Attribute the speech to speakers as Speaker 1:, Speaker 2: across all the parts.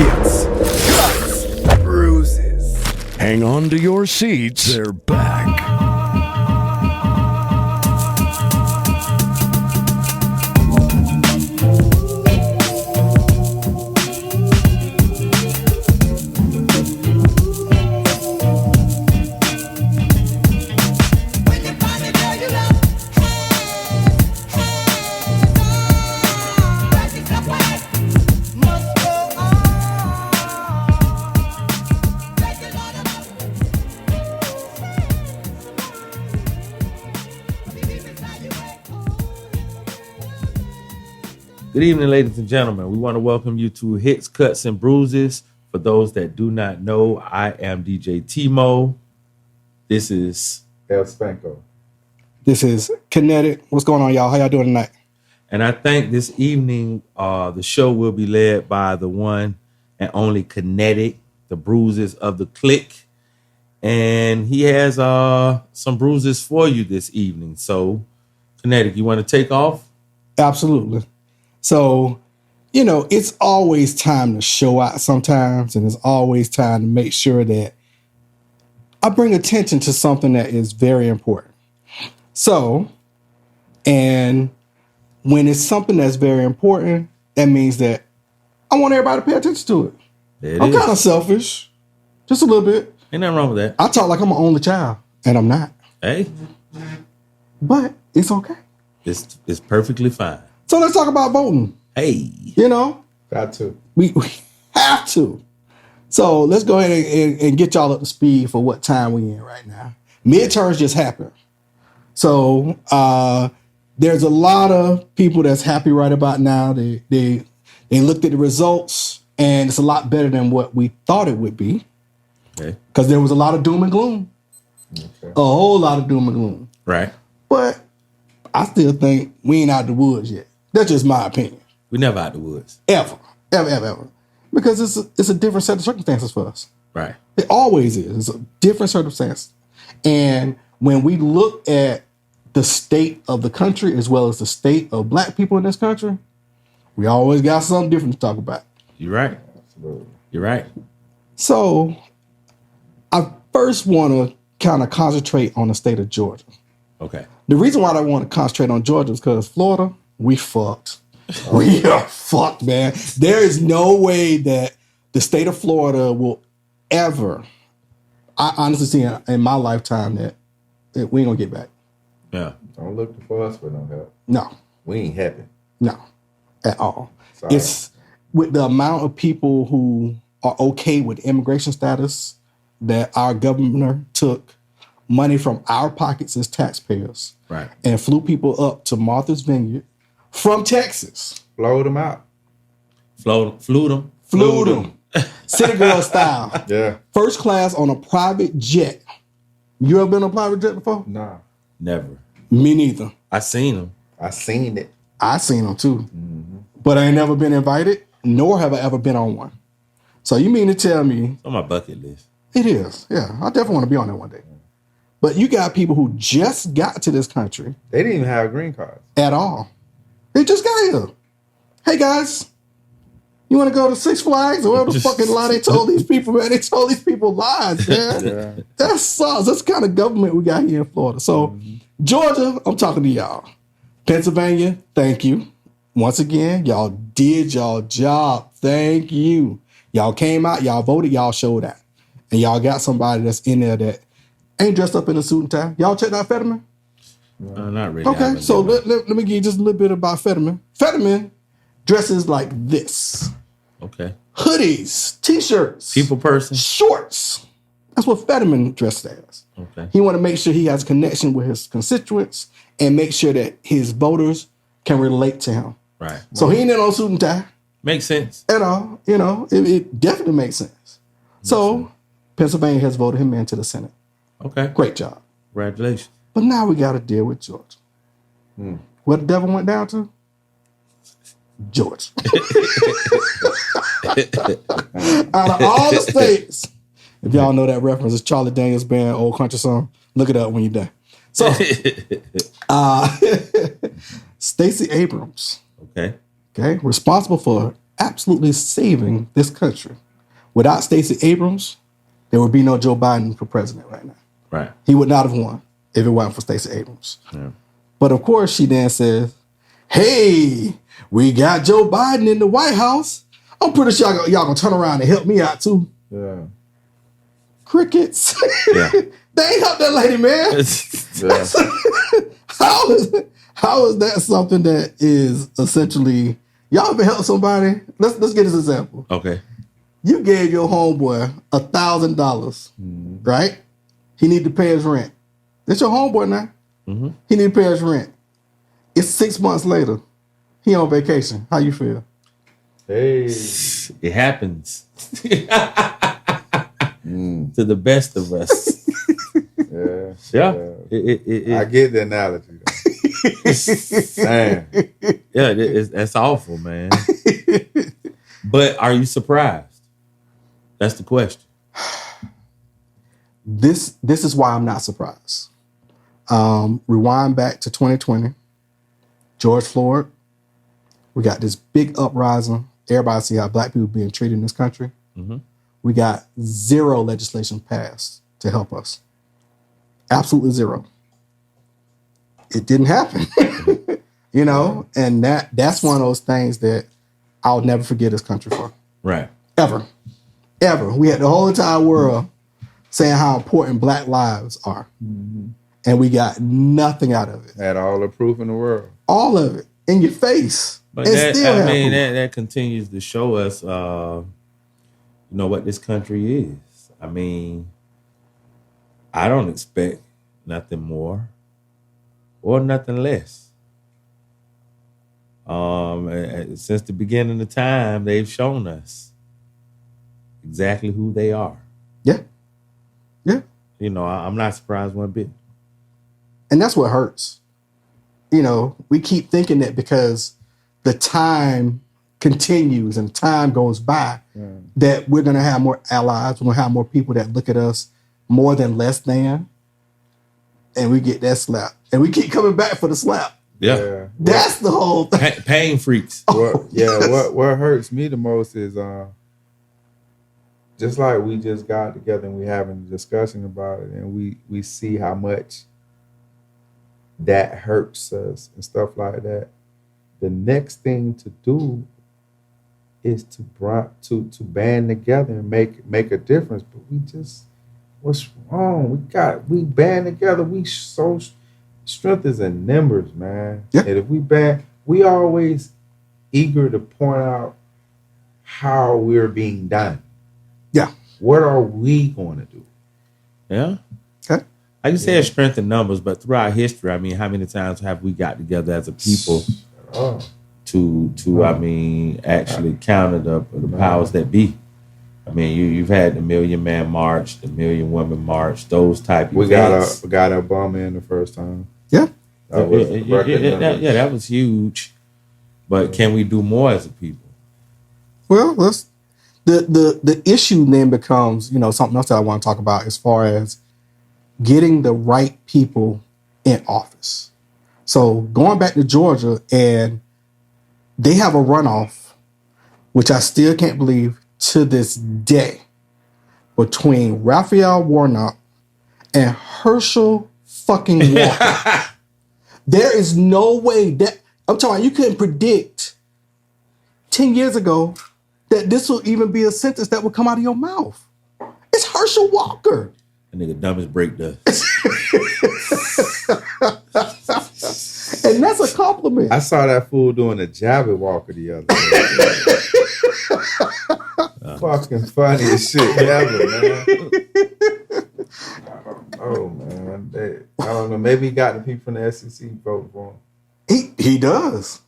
Speaker 1: Hits, cuts, bruises. Hang on to your seats. They're back.
Speaker 2: Good evening, ladies and gentlemen. We want to welcome you to Hits, Cuts, and Bruises. For those that do not know, I am DJ Timo. This is
Speaker 3: El Spanko.
Speaker 4: This is Kinetic. What's going on, y'all? How y'all doing tonight?
Speaker 2: And I think this evening, the show will be led by the one and only Kinetic, the bruises of the clique. And he has some bruises for you this evening. So, Kinetic, you want to take off?
Speaker 4: Absolutely. So, it's always time to show out sometimes, and it's always time to make sure that I bring attention to something that is very important. So, and when it's something that's very important, that means that I want everybody to pay attention to it. I'm kind of selfish, just a little bit.
Speaker 2: Ain't nothing wrong with that.
Speaker 4: I talk like I'm my only child, and I'm not.
Speaker 2: Hey.
Speaker 4: But it's okay.
Speaker 2: It's perfectly fine.
Speaker 4: So let's talk about voting.
Speaker 2: Hey.
Speaker 3: Got to.
Speaker 4: We have to. So let's go ahead and get y'all up to speed for what time we in right now. Midterms just happened. So there's a lot of people that's happy right about now. They looked at the results, and it's a lot better than what we thought it would be.
Speaker 2: Okay.
Speaker 4: Because there was a lot of doom and gloom. Okay. A whole lot of doom and gloom.
Speaker 2: Right.
Speaker 4: But I still think we ain't out the woods yet. That's just my opinion.
Speaker 2: We never out the woods.
Speaker 4: Ever. Because it's a different set of circumstances for us.
Speaker 2: Right.
Speaker 4: It always is. It's a different circumstance. And when we look at the state of the country as well as the state of black people in this country, we always got something different to talk about.
Speaker 2: You're right.
Speaker 3: Absolutely.
Speaker 2: You're right.
Speaker 4: So I first want to kind of concentrate on the state of Georgia.
Speaker 2: Okay.
Speaker 4: The reason why I want to concentrate on Georgia is because Florida, we fucked. We are fucked, man. There is no way that the state of Florida will ever, I honestly see in my lifetime that we ain't gonna get back.
Speaker 2: Yeah.
Speaker 3: Don't look for us for no help.
Speaker 4: No.
Speaker 3: We ain't happy.
Speaker 4: No. At all.
Speaker 3: Sorry.
Speaker 4: It's with the amount of people who are okay with immigration status that our governor took money from our pockets as taxpayers,
Speaker 2: right,
Speaker 4: and flew people up to Martha's Vineyard from Texas.
Speaker 3: Flowed them out.
Speaker 2: Flew them.
Speaker 4: City girl style.
Speaker 3: Yeah.
Speaker 4: First class on a private jet. You ever been on a private jet before?
Speaker 3: Nah.
Speaker 2: Never.
Speaker 4: Me neither.
Speaker 2: I seen them.
Speaker 3: I seen it.
Speaker 4: I seen them too.
Speaker 3: Mm-hmm.
Speaker 4: But I ain't never been invited, nor have I ever been on one. So you mean to tell me...
Speaker 2: It's on my bucket list.
Speaker 4: It is. Yeah. I definitely want to be on that one day. But you got people who just got to this country.
Speaker 3: They didn't even have green cards.
Speaker 4: At all. They just got here. Hey, guys. You want to go to Six Flags? Or whatever the fucking lie they told these people, man. They told these people lies, man.
Speaker 3: Yeah.
Speaker 4: That sucks. That's the kind of government we got here in Florida. So, Georgia, I'm talking to y'all. Pennsylvania, thank you. Once again, y'all did y'all job. Thank you. Y'all came out, y'all voted, y'all showed out. And y'all got somebody that's in there that ain't dressed up in a suit and tie. Y'all checked out Fetterman?
Speaker 2: Not really.
Speaker 4: Okay, so let me give you just a little bit about Fetterman. Fetterman dresses like this.
Speaker 2: Okay.
Speaker 4: Hoodies, T-shirts.
Speaker 2: People person.
Speaker 4: Shorts. That's what Fetterman dressed as.
Speaker 2: Okay.
Speaker 4: He want to make sure he has a connection with his constituents and make sure that his voters can relate to him.
Speaker 2: Right.
Speaker 4: So he ain't in no suit and tie.
Speaker 2: Makes sense.
Speaker 4: At all. It definitely makes sense. So Pennsylvania has voted him into the Senate.
Speaker 2: Okay.
Speaker 4: Great job.
Speaker 2: Congratulations.
Speaker 4: But now we got to deal with Georgia. Where the devil went down to? Georgia. Out of all the states, if y'all know that reference, it's Charlie Daniels Band, old country song. Look it up when you're done. So, Stacey Abrams,
Speaker 2: okay,
Speaker 4: responsible for absolutely saving this country. Without Stacey Abrams, there would be no Joe Biden for president right now.
Speaker 2: Right.
Speaker 4: He would not have won if it wasn't for Stacey Abrams.
Speaker 2: Yeah.
Speaker 4: But of course, she then says, hey, we got Joe Biden in the White House. I'm pretty sure y'all gonna turn around and help me out too.
Speaker 3: Yeah.
Speaker 4: Crickets.
Speaker 2: Yeah.
Speaker 4: They ain't help that lady, man.
Speaker 3: Yeah.
Speaker 4: How is that something that is essentially, y'all ever help somebody? Let's get this example.
Speaker 2: Okay.
Speaker 4: You gave your homeboy $1,000, right? He need to pay his rent. That's your homeboy now.
Speaker 2: Mm-hmm.
Speaker 4: He need to pay his rent. It's 6 months later. He on vacation. How you feel?
Speaker 3: Hey.
Speaker 2: It happens to the best of us.
Speaker 3: Yeah.
Speaker 2: Yeah.
Speaker 3: I get the analogy. Damn.
Speaker 2: Yeah, that's awful, man. But are you surprised? That's the question.
Speaker 4: This is why I'm not surprised. Rewind back to 2020. George Floyd. We got this big uprising. Everybody see how black people being treated in this country.
Speaker 2: Mm-hmm.
Speaker 4: We got zero legislation passed to help us. Absolutely zero. It didn't happen. You know, and that's one of those things that I'll never forget this country for.
Speaker 2: Right.
Speaker 4: Ever. We had the whole entire world saying how important black lives are. Mm-hmm. And we got nothing out of it.
Speaker 3: Had all the proof in the world.
Speaker 4: All of it. In your face.
Speaker 2: But that continues to show us, what this country is. I mean, I don't expect nothing more or nothing less. Since the beginning of time, they've shown us exactly who they are.
Speaker 4: Yeah.
Speaker 2: I'm not surprised one bit.
Speaker 4: And that's what hurts. We keep thinking that because the time continues and time goes by, that we're going to have more allies, we're going to have more people that look at us more than less than, and we get that slap. And we keep coming back for the slap.
Speaker 2: Yeah.
Speaker 4: That's the whole thing.
Speaker 2: Pain freaks.
Speaker 3: What hurts me the most is just like we just got together and we having a discussion about it, and we see how much that hurts us and stuff like that. The next thing to do is to band together and make a difference. But what's wrong? We band together. Strength is in numbers, man.
Speaker 4: Yeah.
Speaker 3: And if we always eager to point out how we're being done.
Speaker 4: Yeah.
Speaker 3: What are we going to do?
Speaker 2: Yeah.
Speaker 4: Okay.
Speaker 2: I can say it's strength in numbers, but throughout history, I mean, how many times have we got together as a people to actually counter the powers that be? I mean, you've had the Million Man March, the Million Woman March, those type of events.
Speaker 3: We got Obama in the first time.
Speaker 4: Yeah.
Speaker 2: That was huge. But can we do more as a people?
Speaker 4: Well, the issue then becomes, something else that I want to talk about as far as getting the right people in office. So going back to Georgia, and they have a runoff, which I still can't believe to this day, between Raphael Warnock and Herschel fucking Walker. There is no way that, I'm talking, you couldn't predict 10 years ago that this will even be a sentence that would come out of your mouth. It's Herschel Walker.
Speaker 2: That nigga dumb as break does.
Speaker 4: And that's a compliment.
Speaker 3: I saw that fool doing a Jabber Walker the other day. Fucking funny as shit ever, man. Oh, man. I don't know. Maybe he got the people from the SEC voting for him.
Speaker 4: He does.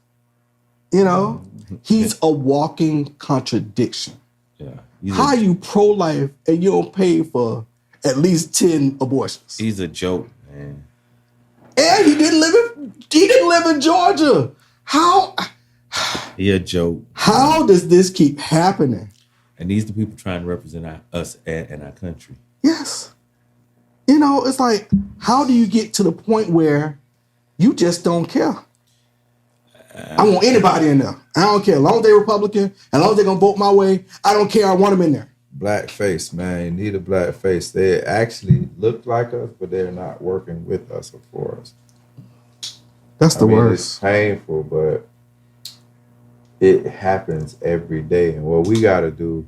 Speaker 4: He's a walking contradiction.
Speaker 2: Yeah.
Speaker 4: How are you pro-life and you don't pay for at least 10 abortions?
Speaker 2: He's a joke, man.
Speaker 4: And he didn't live in Georgia. How?
Speaker 2: He a joke.
Speaker 4: How does this keep happening?
Speaker 2: And these are the people trying to represent us and our country.
Speaker 4: Yes. It's like, how do you get to the point where you just don't care? I want anybody in there. I don't care. As long as they're Republican, as long as they're going to vote my way, I don't care. I want them in there.
Speaker 3: Black face, man. You need a black face. They actually look like us, but they're not working with us or for us.
Speaker 4: That's the worst.
Speaker 3: It's painful, but it happens every day. And what we got to do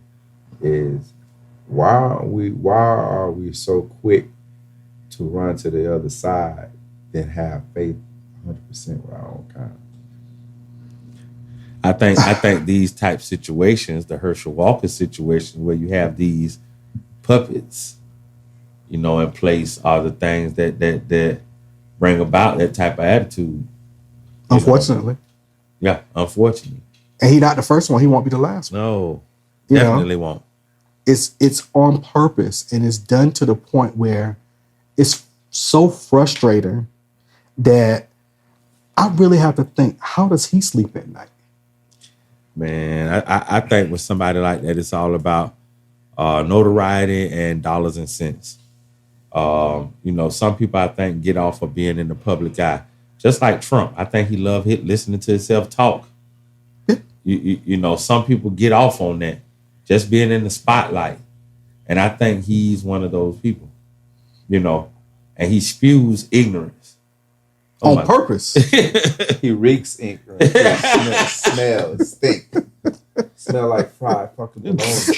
Speaker 3: is, why are we so quick to run to the other side than have faith 100% with our own kind?
Speaker 2: I think these type situations, the Herschel Walker situation, where you have these puppets, you know, in place, are the things that bring about that type of attitude.
Speaker 4: Unfortunately.
Speaker 2: Yeah, unfortunately.
Speaker 4: And he's not the first one. He won't be the last one.
Speaker 2: No,
Speaker 4: You
Speaker 2: definitely
Speaker 4: know?
Speaker 2: won't.
Speaker 4: It's on purpose, and it's done to the point where it's so frustrating that I really have to think, how does he sleep at night?
Speaker 2: Man, I think with somebody like that, it's all about notoriety and dollars and cents. You know, some people, I think, get off of being in the public eye. Just like Trump. I think he loved listening to himself talk. You know, some people get off on that, just being in the spotlight. And I think he's one of those people, you know, and he spews ignorance.
Speaker 4: On purpose.
Speaker 3: He reeks ignorance. Smell, stink. Smell like fried fucking bologna.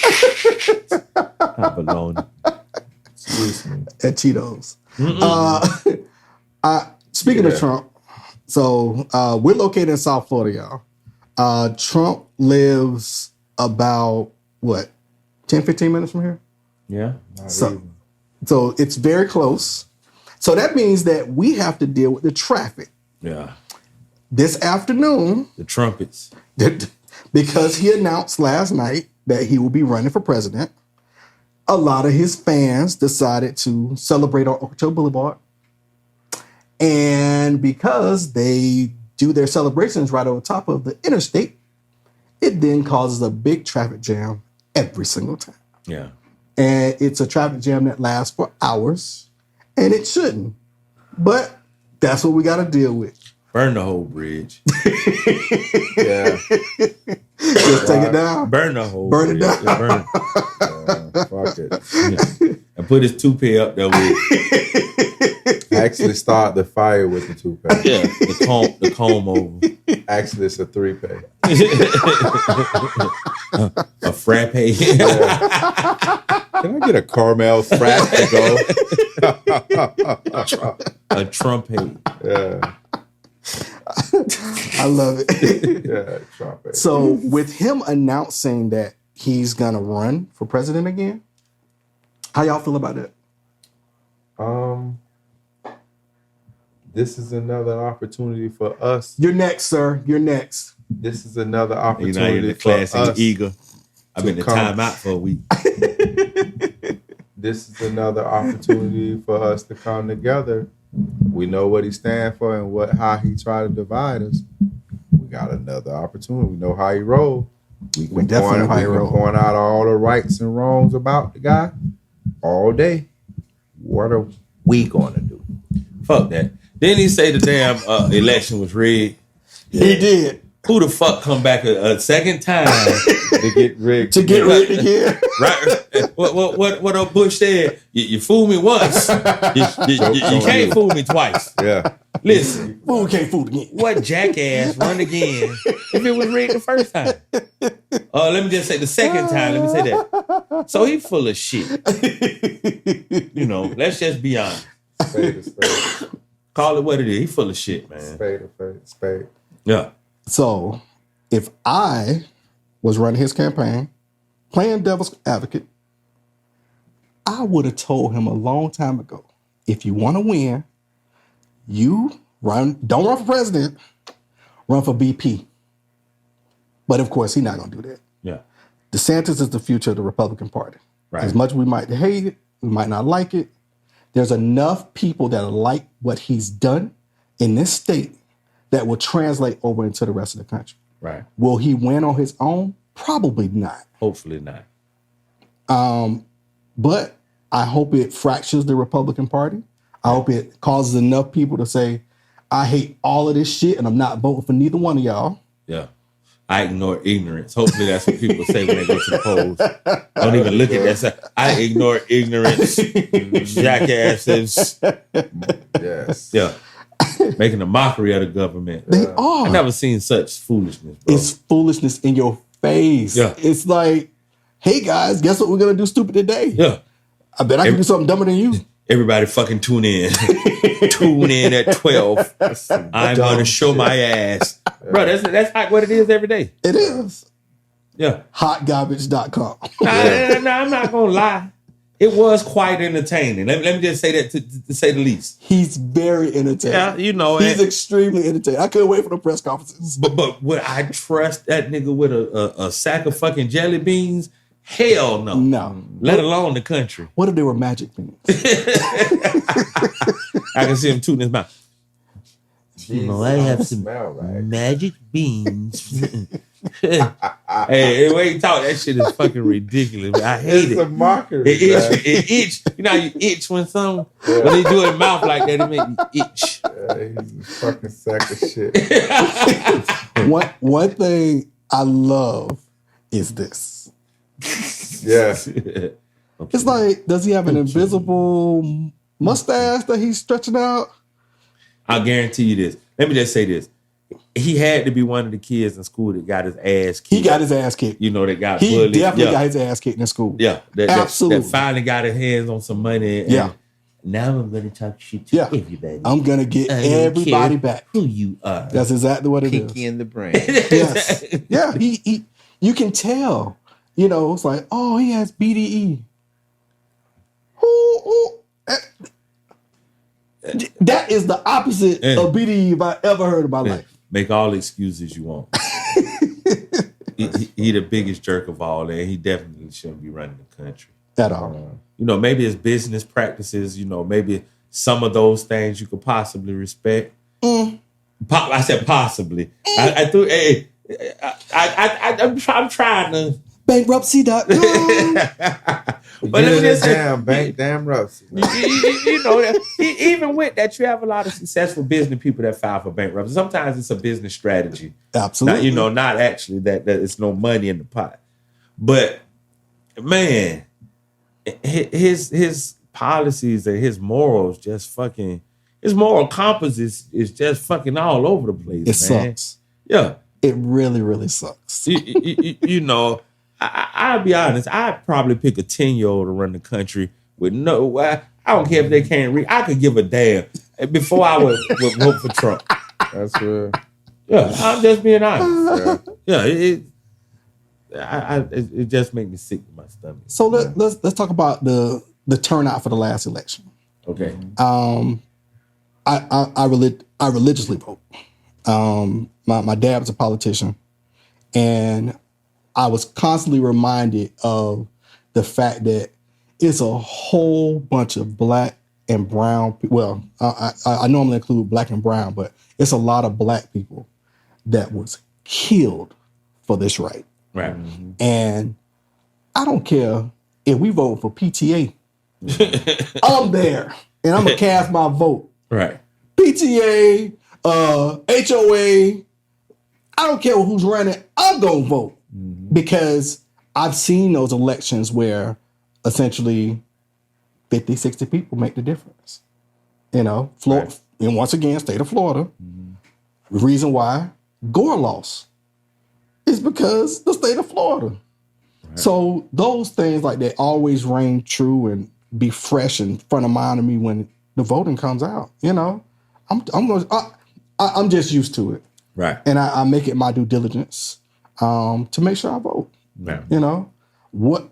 Speaker 2: Not bologna.
Speaker 3: Excuse me.
Speaker 4: At Cheetos. Speaking of Trump, so we're located in South Florida, y'all. Trump lives about, 10, 15 minutes from here?
Speaker 2: Yeah.
Speaker 4: So it's very close. So that means that we have to deal with the traffic.
Speaker 2: Yeah.
Speaker 4: This afternoon,
Speaker 2: The trumpets.
Speaker 4: because he announced last night that he will be running for president, a lot of his fans decided to celebrate on Ocho Boulevard. And because they do their celebrations right over top of the interstate, it then causes a big traffic jam every single time.
Speaker 2: Yeah.
Speaker 4: And it's a traffic jam that lasts for hours, and it shouldn't. But that's what we got to deal with.
Speaker 2: Burn the whole bridge.
Speaker 3: Yeah.
Speaker 4: Just take it down.
Speaker 2: Burn the whole
Speaker 4: Burn it
Speaker 2: bridge.
Speaker 4: down.
Speaker 2: Yeah, burn it.
Speaker 3: Fuck it.
Speaker 2: Yeah. And put his toupee up there with
Speaker 3: Actually start the fire with the toupee.
Speaker 2: yeah, the comb over.
Speaker 3: Actually, it's a 3-pay.
Speaker 2: A frappe.
Speaker 3: Can I get a caramel frap to go?
Speaker 2: A trumpet.
Speaker 3: Yeah.
Speaker 4: I love it.
Speaker 3: Yeah, trumpet.
Speaker 4: So with him announcing that he's going to run for president again, how y'all feel about that?
Speaker 3: This is another opportunity for us.
Speaker 4: You're next, sir. You're next.
Speaker 3: This is another
Speaker 2: You
Speaker 3: opportunity
Speaker 2: know, you're the
Speaker 3: for
Speaker 2: classic
Speaker 3: us.
Speaker 2: eagle. I've been in
Speaker 3: come.
Speaker 2: timeout for a week.
Speaker 3: This is another opportunity for us to come together. We know what he stands for and how he tried to divide us. We got another opportunity. We know how he rolled.
Speaker 4: We definitely know how he rolled.
Speaker 3: Point out all the rights and wrongs about the guy all day. What are we going to do?
Speaker 2: Fuck that. Didn't he say the damn election was rigged?
Speaker 4: He did.
Speaker 2: Who the fuck come back a second time
Speaker 3: To get rigged.
Speaker 4: To get rigged again.
Speaker 2: right? What old Bush said? You fooled me once. You can't fool me twice.
Speaker 3: Yeah.
Speaker 4: Listen, fool can't fool again.
Speaker 2: What jackass run again if it was rigged the first time? Let me just say the second time. Let me say that. So he full of shit. You know, let's just be honest.
Speaker 3: Spade to spade.
Speaker 2: Call it what it is. He full of shit, man.
Speaker 3: Spade to spade.
Speaker 2: Yeah.
Speaker 4: So if I was running his campaign, playing devil's advocate, I would have told him a long time ago, if you want to win, don't run for president, run for VP. But of course, he's not going to do that.
Speaker 2: Yeah.
Speaker 4: DeSantis is the future of the Republican Party.
Speaker 2: Right.
Speaker 4: As much as we might hate it, we might not like it, there's enough people that like what he's done in this state that will translate over into the rest of the country.
Speaker 2: Right.
Speaker 4: Will he win on his own? Probably not.
Speaker 2: Hopefully not.
Speaker 4: But I hope it fractures the Republican Party. I hope it causes enough people to say, I hate all of this shit, and I'm not voting for neither one of y'all.
Speaker 2: Yeah. I ignore ignorance. Hopefully that's what people say when they go to the polls. Don't even look at that. I ignore ignorance, jackasses.
Speaker 3: Yes.
Speaker 2: Yeah. Making a mockery of the government.
Speaker 4: They are.
Speaker 2: I've never seen such foolishness, bro.
Speaker 4: It's foolishness in your face.
Speaker 2: Yeah.
Speaker 4: It's like, hey guys, guess what we're gonna do stupid today?
Speaker 2: Yeah.
Speaker 4: I bet I can do something dumber than you.
Speaker 2: Everybody fucking tune in. Tune in at 12. I'm going to show my ass. Bro, that's like what it is every day.
Speaker 4: It is.
Speaker 2: Yeah.
Speaker 4: Hotgarbage.com.
Speaker 2: Nah, I'm not going to lie. It was quite entertaining. Let me just say that to say the least.
Speaker 4: He's very entertaining.
Speaker 2: Yeah, you know.
Speaker 4: He's extremely entertaining. I couldn't wait for the press conferences.
Speaker 2: But would I trust that nigga with a sack of fucking jelly beans? Hell no.
Speaker 4: No.
Speaker 2: Let alone the country.
Speaker 4: What if they were magic beans?
Speaker 2: I can see him tooting his mouth.
Speaker 3: Jesus,
Speaker 2: I have
Speaker 3: don't
Speaker 2: some
Speaker 3: smell right.
Speaker 2: magic beans. Hey, the way you talk, that shit is fucking ridiculous. I hate
Speaker 3: It's a
Speaker 2: it.
Speaker 3: mockery.
Speaker 2: It itch. You know how you itch when when they do it in mouth like that, it make you itch.
Speaker 3: Yeah, he's a fucking sack of shit.
Speaker 4: One thing I love is this.
Speaker 3: Yeah.
Speaker 4: It's like, does he have an invisible mustache that he's stretching out?
Speaker 2: I'll guarantee you this. Let me just say this. He had to be one of the kids in school that got his ass kicked.
Speaker 4: He got his ass kicked.
Speaker 2: You know, that got
Speaker 4: He
Speaker 2: bullied.
Speaker 4: definitely got his ass kicked in school.
Speaker 2: Yeah.
Speaker 4: Absolutely.
Speaker 2: That finally got his hands on some money. And
Speaker 4: Yeah.
Speaker 2: now I'm going to talk shit to everybody.
Speaker 4: I'm going to get
Speaker 2: I don't
Speaker 4: everybody
Speaker 2: care
Speaker 4: back.
Speaker 2: who you are.
Speaker 4: That's exactly what it is.
Speaker 3: Pinky in the brain.
Speaker 4: Yes. Yeah, he you can tell. You know, it's like, oh, he has BDE. That is the opposite of BDE if I ever heard in my life.
Speaker 2: Make all the excuses you want. he the biggest jerk of all, and he definitely shouldn't be running the country.
Speaker 4: At all.
Speaker 2: You know, maybe his business practices, you know, maybe some of those things you could possibly respect. I said possibly. I threw, hey, I'm trying to.
Speaker 4: Bankruptcy.com.
Speaker 2: But let me just say,
Speaker 3: damn rough.
Speaker 2: you know, even with that, you have a lot of successful business people that file for bankruptcy. Sometimes it's a business strategy.
Speaker 4: Absolutely.
Speaker 2: Not actually that it's no money in the pot. But man, his policies and his morals just fucking, his moral compass is just fucking all over the place.
Speaker 4: It
Speaker 2: man.
Speaker 4: sucks.
Speaker 2: Yeah.
Speaker 4: It really, really sucks.
Speaker 2: You know, I'll be honest. I'd probably pick a 10-year-old to run the country with no. I don't care if they can't read. I could give a damn before I would vote for Trump.
Speaker 3: That's real.
Speaker 2: Yeah, I'm just being honest. Yeah, it just makes me sick to my stomach.
Speaker 4: So let's talk about the turnout for the last election.
Speaker 2: Okay.
Speaker 4: I religiously vote. My dad was a politician, and I was constantly reminded of the fact that it's a whole bunch of black and brown people. Well, I normally include black and brown, but it's a lot of black people that was killed for this right.
Speaker 2: Right.
Speaker 4: And I don't care if we vote for PTA. I'm there, and I'm gonna cast my vote.
Speaker 2: Right.
Speaker 4: PTA, HOA. I don't care who's running. I'm gonna vote because I've seen those elections where essentially 50, 60 people make the difference. You know, Florida, and once again, state of Florida. The reason why Gore lost is because the state of Florida. Right. So those things like that always reign true and be fresh in front of mind of me when the voting comes out. You know, I'm just used to it.
Speaker 2: Right.
Speaker 4: And I make it my due diligence to make sure I vote.
Speaker 2: Right.
Speaker 4: You know,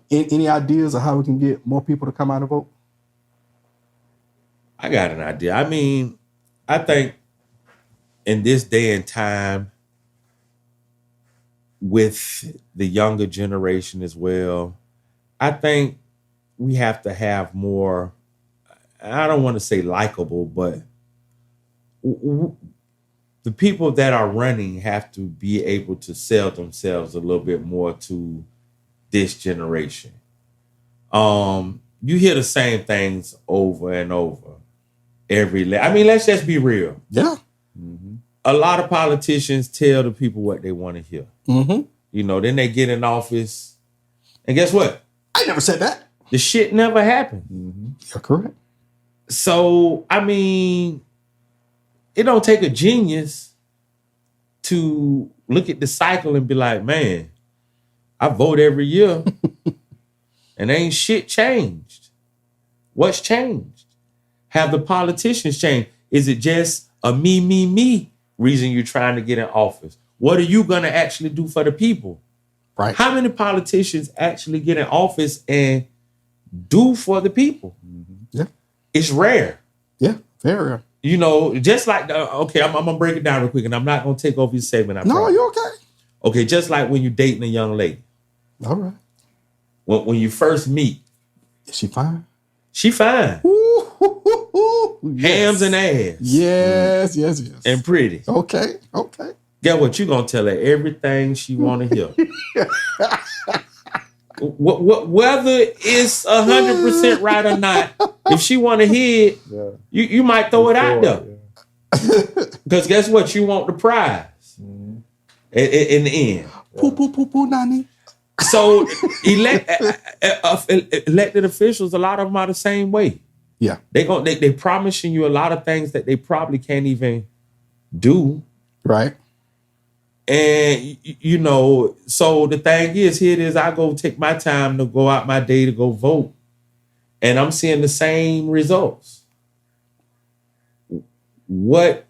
Speaker 4: any ideas of how we can get more people to come out and vote?
Speaker 2: I got an idea. I mean, I think in this day and time, with the younger generation as well, I think we have to have more, I don't want to say likable, but the people that are running have to be able to sell themselves a little bit more to this generation. You hear the same things over and over. I mean, let's just be real.
Speaker 4: Yeah.
Speaker 2: a lot of politicians tell the people what they want to hear. You know, then they get in office, and guess what?
Speaker 4: I never said that.
Speaker 2: The shit never happened.
Speaker 4: You're correct.
Speaker 2: So, I mean, it don't take a genius to look at the cycle and be like, man, I vote every year and ain't shit changed. What's changed? Have the politicians changed? Is it just a me reason you're trying to get in office? What are you going to actually do for the people?
Speaker 4: Right.
Speaker 2: How many politicians actually get in office and do for the people?
Speaker 4: Yeah.
Speaker 2: It's rare.
Speaker 4: Yeah. Very rare.
Speaker 2: You know, just like, okay, I'm going to break it down real quick, and I'm not going to take over your segment. I
Speaker 4: No,
Speaker 2: promise.
Speaker 4: you're okay.
Speaker 2: Okay, just like when you're dating a young lady.
Speaker 4: All right.
Speaker 2: When you first meet,
Speaker 4: Is she fine?
Speaker 2: she fine. Hams and ass.
Speaker 4: Yes, yes, yes.
Speaker 2: And pretty.
Speaker 4: Okay, okay.
Speaker 2: Guess what? You're going to tell her everything she want to hear. Whether it's 100% right or not, if she want to hear it, you might throw it out there. Because guess what? You want the prize in the end.
Speaker 4: Poo, nanny.
Speaker 2: So elected officials, a lot of them are the same way.
Speaker 4: Yeah.
Speaker 2: They promising you a lot of things that they probably can't even do.
Speaker 4: Right.
Speaker 2: And, you know, so the thing is, here it is, I go take my time to go out my day to go vote. And I'm seeing the same results. What's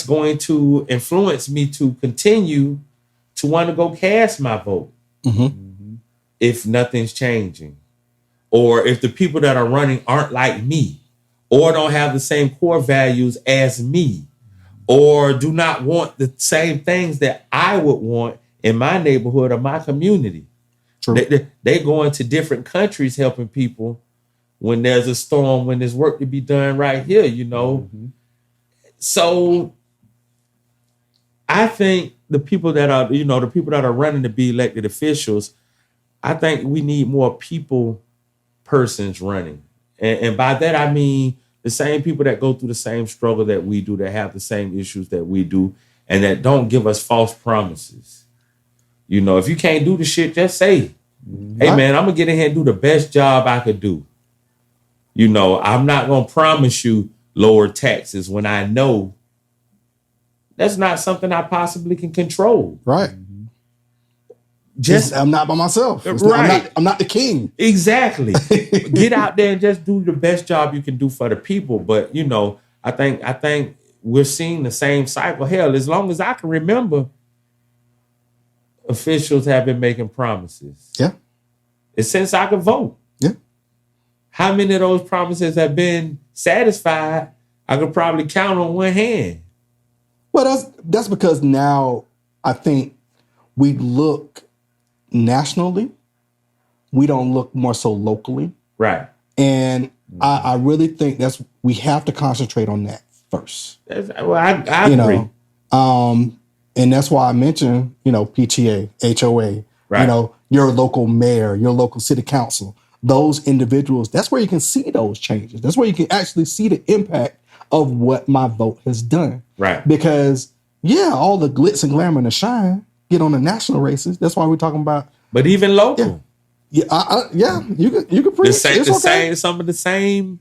Speaker 2: going to influence me to continue to want to go cast my vote if nothing's changing? Or if the people that are running aren't like me, or don't have the same core values as me, or do not want the same things that I would want in my neighborhood or my community.
Speaker 4: True.
Speaker 2: They go into different countries helping people when there's a storm, when there's work to be done right here, you know. So I think the people that are running to be elected officials, I think we need more persons running. And by that, I mean the same people that go through the same struggle that we do, that have the same issues that we do, and that don't give us false promises. You know, if you can't do the shit, just say, hey, man, I'm going to get in here and do the best job I could do. You know, I'm not going to promise you lower taxes when I know that's not something I possibly can control.
Speaker 4: Right. I'm not by myself. I'm not the king.
Speaker 2: Exactly. Get out there and just do the best job you can do for the people. But, you know, I think we're seeing the same cycle. Hell, as long as I can remember, officials have been making promises.
Speaker 4: Yeah.
Speaker 2: It's since I could vote.
Speaker 4: Yeah.
Speaker 2: How many of those promises have been satisfied? I could probably count on one hand.
Speaker 4: Well, that's because now I think we look nationally. We don't look more so locally.
Speaker 2: Right.
Speaker 4: And I really think we have to concentrate on that first.
Speaker 2: I agree.
Speaker 4: And that's why I mentioned, PTA, HOA,
Speaker 2: right.
Speaker 4: Your local mayor, your local city council, those individuals, that's where you can see those changes. That's where you can actually see the impact of what my vote has done.
Speaker 2: Right.
Speaker 4: Because, all the glitz and glamour and the shine get on the national races. That's why we're talking about.
Speaker 2: But even local.
Speaker 4: Yeah, you could preach.
Speaker 2: Some of the same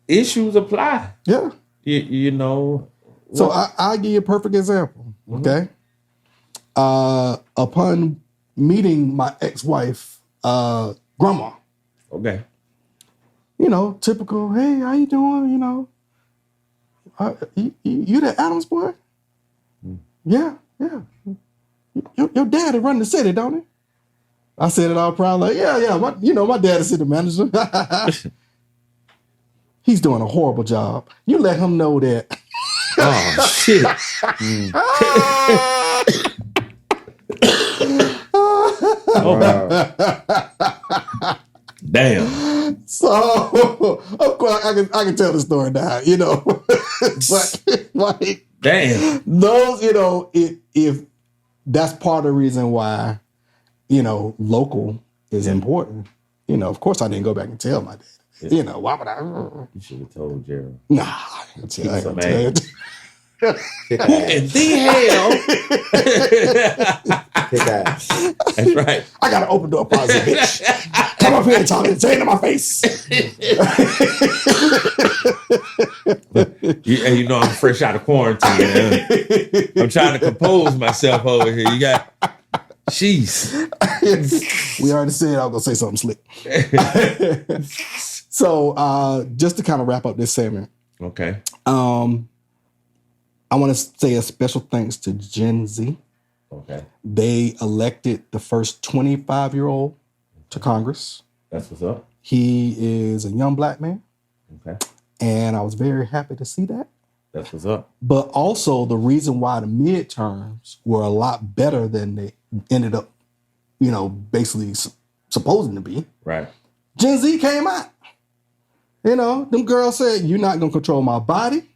Speaker 2: issues apply.
Speaker 4: Yeah.
Speaker 2: You know.
Speaker 4: So I'll give you a perfect example. Okay. Upon meeting my ex-wife, grandma.
Speaker 2: Okay.
Speaker 4: Typical, hey, how you doing? You the Adams boy? Yeah. Your daddy run the city, don't he? I said it all proud, like, yeah. My dad is city manager. He's doing a horrible job. You let him know that.
Speaker 2: Oh shit! Damn.
Speaker 4: So of course I can tell the story now, but like,
Speaker 2: damn,
Speaker 4: those, if that's part of the reason why, local is important. Of course I didn't go back and tell my dad. You know, why would I?
Speaker 2: You should have told Gerald.
Speaker 4: Nah, I tell you.
Speaker 3: Kick
Speaker 2: Who in
Speaker 3: ass.
Speaker 2: the hell?
Speaker 3: Kick ass.
Speaker 2: That's right.
Speaker 4: I got an open door policy, bitch. Come up here and talk and say it in my face.
Speaker 2: You know, I'm fresh out of quarantine. I'm trying to compose myself over here. You got, jeez.
Speaker 4: We already said I was gonna say something slick. So, just to kind of wrap up this segment,
Speaker 2: Okay.
Speaker 4: I want to say a special thanks to Gen Z.
Speaker 2: Okay.
Speaker 4: They elected the first 25-year-old to Congress.
Speaker 2: That's what's up.
Speaker 4: He is a young black man,
Speaker 2: Okay.
Speaker 4: and I was very happy to see that.
Speaker 2: That's what's up.
Speaker 4: But also the reason why the midterms were a lot better than they ended up, basically supposing to be.
Speaker 2: Right.
Speaker 4: Gen Z came out. Them girls said, "You're not going to control my body.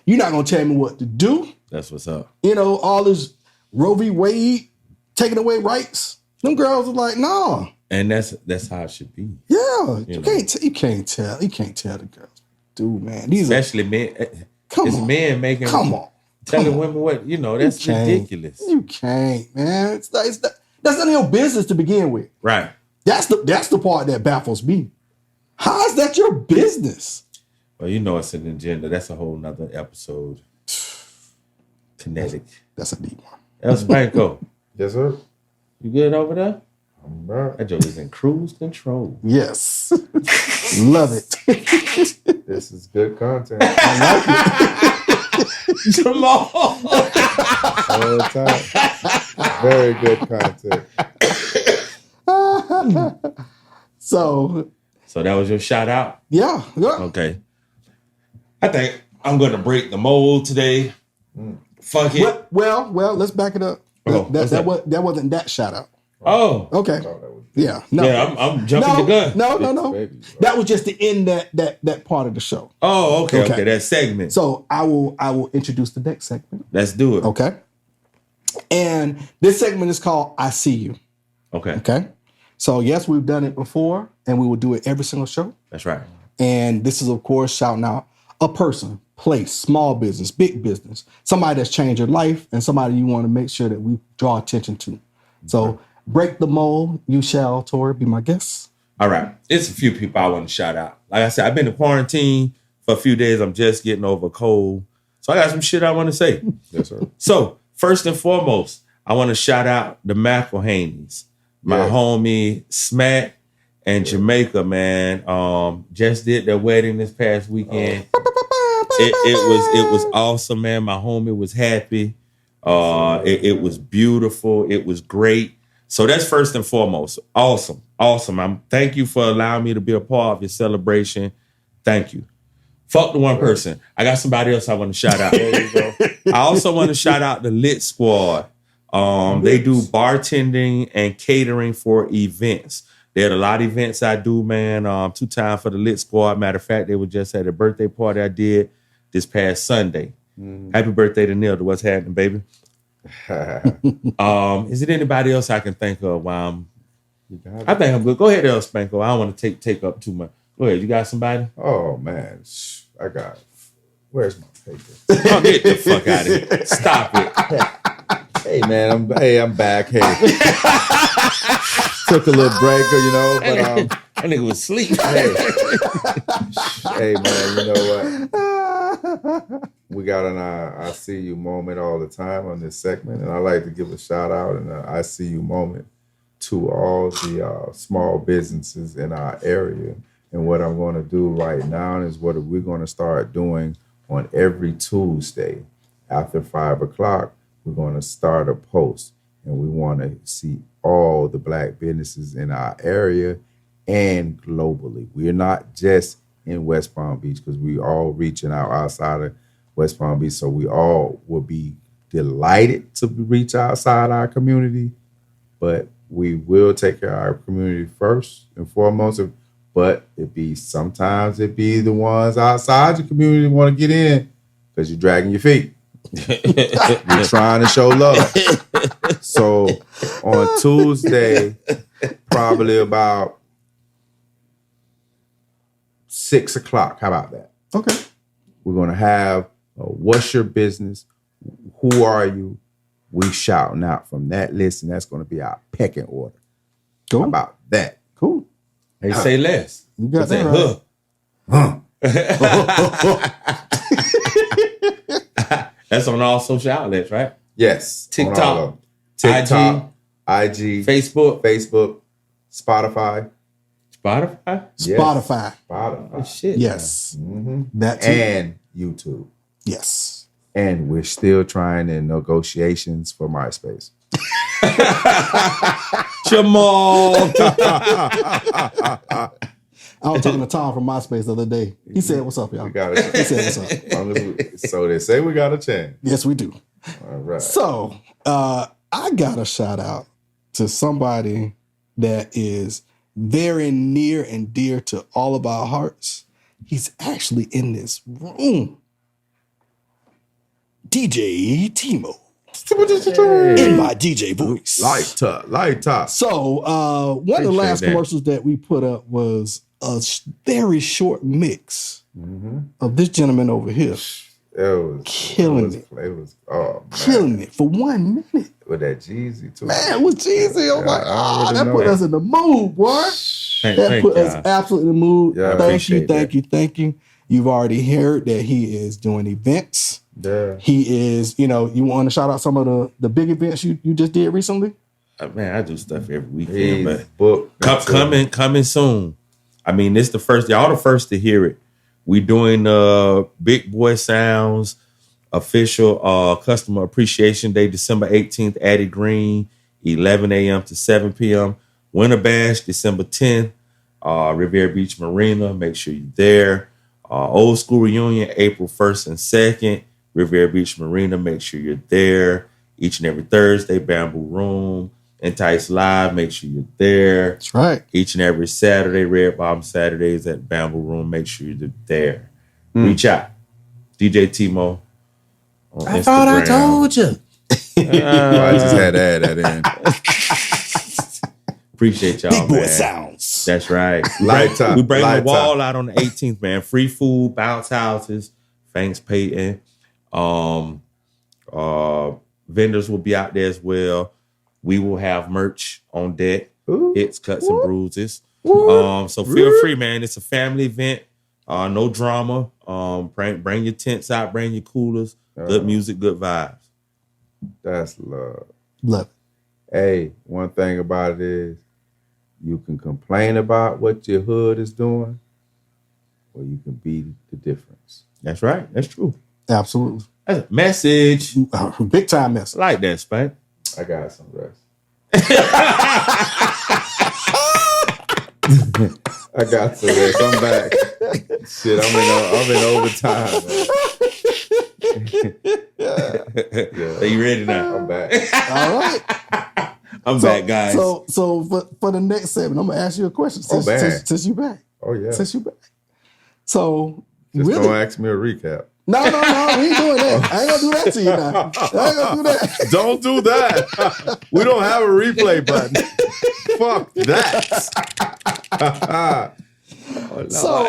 Speaker 4: You're not going to tell me what to do."
Speaker 2: That's what's up.
Speaker 4: All this Roe v. Wade taking away rights. Them girls were like, "No."
Speaker 2: And that's how it should be.
Speaker 4: Yeah,
Speaker 2: You
Speaker 4: can't tell the girls, dude, man. These
Speaker 2: Especially men.
Speaker 4: come
Speaker 2: It's
Speaker 4: on,
Speaker 2: men making telling women what that's ridiculous.
Speaker 4: You can't, man. That's none of your business to begin with.
Speaker 2: Right.
Speaker 4: That's the part that baffles me. How is that your business?
Speaker 2: Well, it's an agenda. That's a whole nother episode. Kinetic.
Speaker 4: That's a deep one.
Speaker 2: El Spanko,
Speaker 3: Yes, sir.
Speaker 2: you good over there?
Speaker 3: I'm back.
Speaker 2: That joke is in cruise control.
Speaker 4: Yes, love it.
Speaker 3: This is good content.
Speaker 2: Jamal.
Speaker 3: All the time. Very good content.
Speaker 4: So
Speaker 2: that was your shout out?
Speaker 4: yeah.
Speaker 2: Okay. I think I'm going to break the mold today. Fuck it.
Speaker 4: Well, let's back it up.
Speaker 2: Oh,
Speaker 4: that wasn't that shout out.
Speaker 2: Oh.
Speaker 4: Okay.
Speaker 3: I thought that was
Speaker 4: Yeah. No.
Speaker 2: Yeah, I'm jumping the gun.
Speaker 4: No.
Speaker 3: baby, bro.
Speaker 4: That was just to end that part of the show.
Speaker 2: Oh, okay.
Speaker 4: Okay.
Speaker 2: That segment.
Speaker 4: So I will introduce the next segment.
Speaker 2: Let's do it.
Speaker 4: Okay. And this segment is called I See You.
Speaker 2: Okay.
Speaker 4: Okay. So yes, we've done it before, and we will do it every single show.
Speaker 2: That's right.
Speaker 4: And this is, of course, shouting out a person, place, small business, big business, somebody that's changed your life, and somebody you want to make sure that we draw attention to. So break the mold. You shall, Tori, be my guest.
Speaker 2: All right. It's a few people I want to shout out. Like I said, I've been in quarantine for a few days. I'm just getting over a cold. So I got some shit I want to say.
Speaker 3: Yes, sir.
Speaker 2: So first and foremost, I want to shout out the McElhaney's. My
Speaker 3: Yeah.
Speaker 2: homie Smack and Jamaica, man. Just did their wedding this past weekend. It was awesome, man. My homie was happy. It was beautiful. It was great. So that's first and foremost. Awesome. Thank you for allowing me to be a part of your celebration. Thank you. Fuck the one person. I got somebody else I want to shout out. There you go. I also want to shout out the Lit Squad. They do bartending and catering for events. They had a lot of events I do, man. 2 times for the Lit Squad. Matter of fact, they were just at a birthday party I did this past Sunday. Happy birthday to Neil. What's happening, baby? Is it anybody else I can think of while I think I'm good. Go ahead, El Spanko. I don't want to take up too much. Go ahead. You got somebody?
Speaker 3: Oh man, I got. Where's my paper?
Speaker 2: Oh, get the fuck out of here. Stop it.
Speaker 3: Hey man, I'm back. Hey, took a little break, but
Speaker 2: That nigga was asleep.
Speaker 3: hey man, you know what? We got an I see you moment all the time on this segment, and I like to give a shout out and I see you moment to all the small businesses in our area. And what I'm going to do right now is what we're going to start doing on every Tuesday after 5 o'clock. We're going to start a post, and we want to see all the Black businesses in our area and globally. We're not just in West Palm Beach because we all reaching out outside of West Palm Beach. So we all will be delighted to reach outside our community, but we will take care of our community first and foremost. But sometimes it be the ones outside your community want to get in because you're dragging your feet. You're trying to show love. So on Tuesday, probably about 6 o'clock. How about that?
Speaker 4: Okay.
Speaker 3: We're going to have what's your business? Who are you? We shouting out from that list, and that's going to be our pecking order.
Speaker 4: Cool.
Speaker 3: How about that?
Speaker 4: Cool.
Speaker 2: Hey, say less.
Speaker 4: You got that
Speaker 2: Huh.
Speaker 3: Huh.
Speaker 2: That's on all social outlets, right?
Speaker 3: Yes.
Speaker 2: TikTok,
Speaker 3: on all of them. IG, Facebook, Spotify.
Speaker 2: Spotify?
Speaker 3: Yes.
Speaker 4: Spotify.
Speaker 2: Oh, shit.
Speaker 4: Yes.
Speaker 3: Mm-hmm.
Speaker 4: That too.
Speaker 3: And YouTube.
Speaker 4: Yes.
Speaker 3: And we're still trying in negotiations for MySpace.
Speaker 2: Jamal.
Speaker 4: I was talking to Tom from MySpace the other day. He said, "What's up, y'all?"
Speaker 3: We got a
Speaker 4: He
Speaker 3: chance.
Speaker 4: said, "What's up?"
Speaker 3: So they say we got a chance.
Speaker 4: Yes, we do.
Speaker 3: All right.
Speaker 4: So I got a shout out to somebody that is very near and dear to all of our hearts. He's actually in this room. DJ Timo. In my DJ voice.
Speaker 3: Light up.
Speaker 4: So one of the last commercials that we put up was a very short mix of this gentleman over here.
Speaker 3: It was
Speaker 4: Killing it.
Speaker 3: It was man.
Speaker 4: Killing it for 1 minute.
Speaker 3: With that Jeezy too.
Speaker 4: Man, it was cheesy. I was like,
Speaker 3: I already
Speaker 4: that
Speaker 3: know
Speaker 4: put
Speaker 3: it.
Speaker 4: us in the mood, boy. That put us absolutely in the mood.
Speaker 3: Yeah, I
Speaker 4: Thank you. You've already heard that he is doing events.
Speaker 3: Yeah.
Speaker 4: He is, you want to shout out some of the big events you just did recently?
Speaker 2: Man, I do stuff every weekend,
Speaker 3: He's
Speaker 2: but
Speaker 3: booked.
Speaker 2: coming soon. I mean, this the first, y'all the first to hear it. We doing Big Boy Sounds official customer appreciation day, December 18th, Addie Green, 11 a.m. to 7 p.m. Winter Bash, December 10th, Riviera Beach Marina. Make sure you're there. Old School Reunion, April 1st and 2nd, Riviera Beach Marina. Make sure you're there. Each and every Thursday, Bamboo Room. Entice Live, make sure you're there.
Speaker 4: That's right.
Speaker 2: Each and every Saturday, Red Bottom Saturdays at Bamboo Room. Make sure you're there. Reach out. DJ Timo on Instagram.
Speaker 5: Thought I told you.
Speaker 3: I just had to add that in.
Speaker 2: Appreciate y'all,
Speaker 4: Big Boy
Speaker 2: man.
Speaker 4: Sounds.
Speaker 2: That's right.
Speaker 3: Light up.
Speaker 2: We bring the
Speaker 3: Light
Speaker 2: wall
Speaker 3: up.
Speaker 2: out on the 18th, man. Free food, bounce houses, thanks Peyton. Vendors will be out there as well. We will have merch on deck.
Speaker 3: Ooh.
Speaker 2: Hits, cuts, and bruises. So feel free, man. It's a family event. No drama. Bring your tents out. Bring your coolers. Good music, good vibes.
Speaker 3: That's love.
Speaker 4: Love it.
Speaker 3: Hey, one thing about it is you can complain about what your hood is doing, or you can be the difference.
Speaker 2: That's right. That's true.
Speaker 4: Absolutely.
Speaker 2: That's a message.
Speaker 4: Big time message.
Speaker 2: Like that, Spank.
Speaker 3: I got some rest. I got some rest. I'm back. Shit, I'm in overtime, man.
Speaker 2: Are you ready now?
Speaker 3: I'm back.
Speaker 4: All right.
Speaker 2: I'm back, guys.
Speaker 4: So for the next segment, I'm gonna ask you a question since you back.
Speaker 3: Oh yeah.
Speaker 4: Since you back. So
Speaker 3: Just
Speaker 4: really,
Speaker 3: don't ask me a recap.
Speaker 4: no, we ain't doing that. I ain't gonna do that to you now. I ain't gonna do that.
Speaker 3: Don't do that. We don't have a replay button. Fuck that.
Speaker 4: So,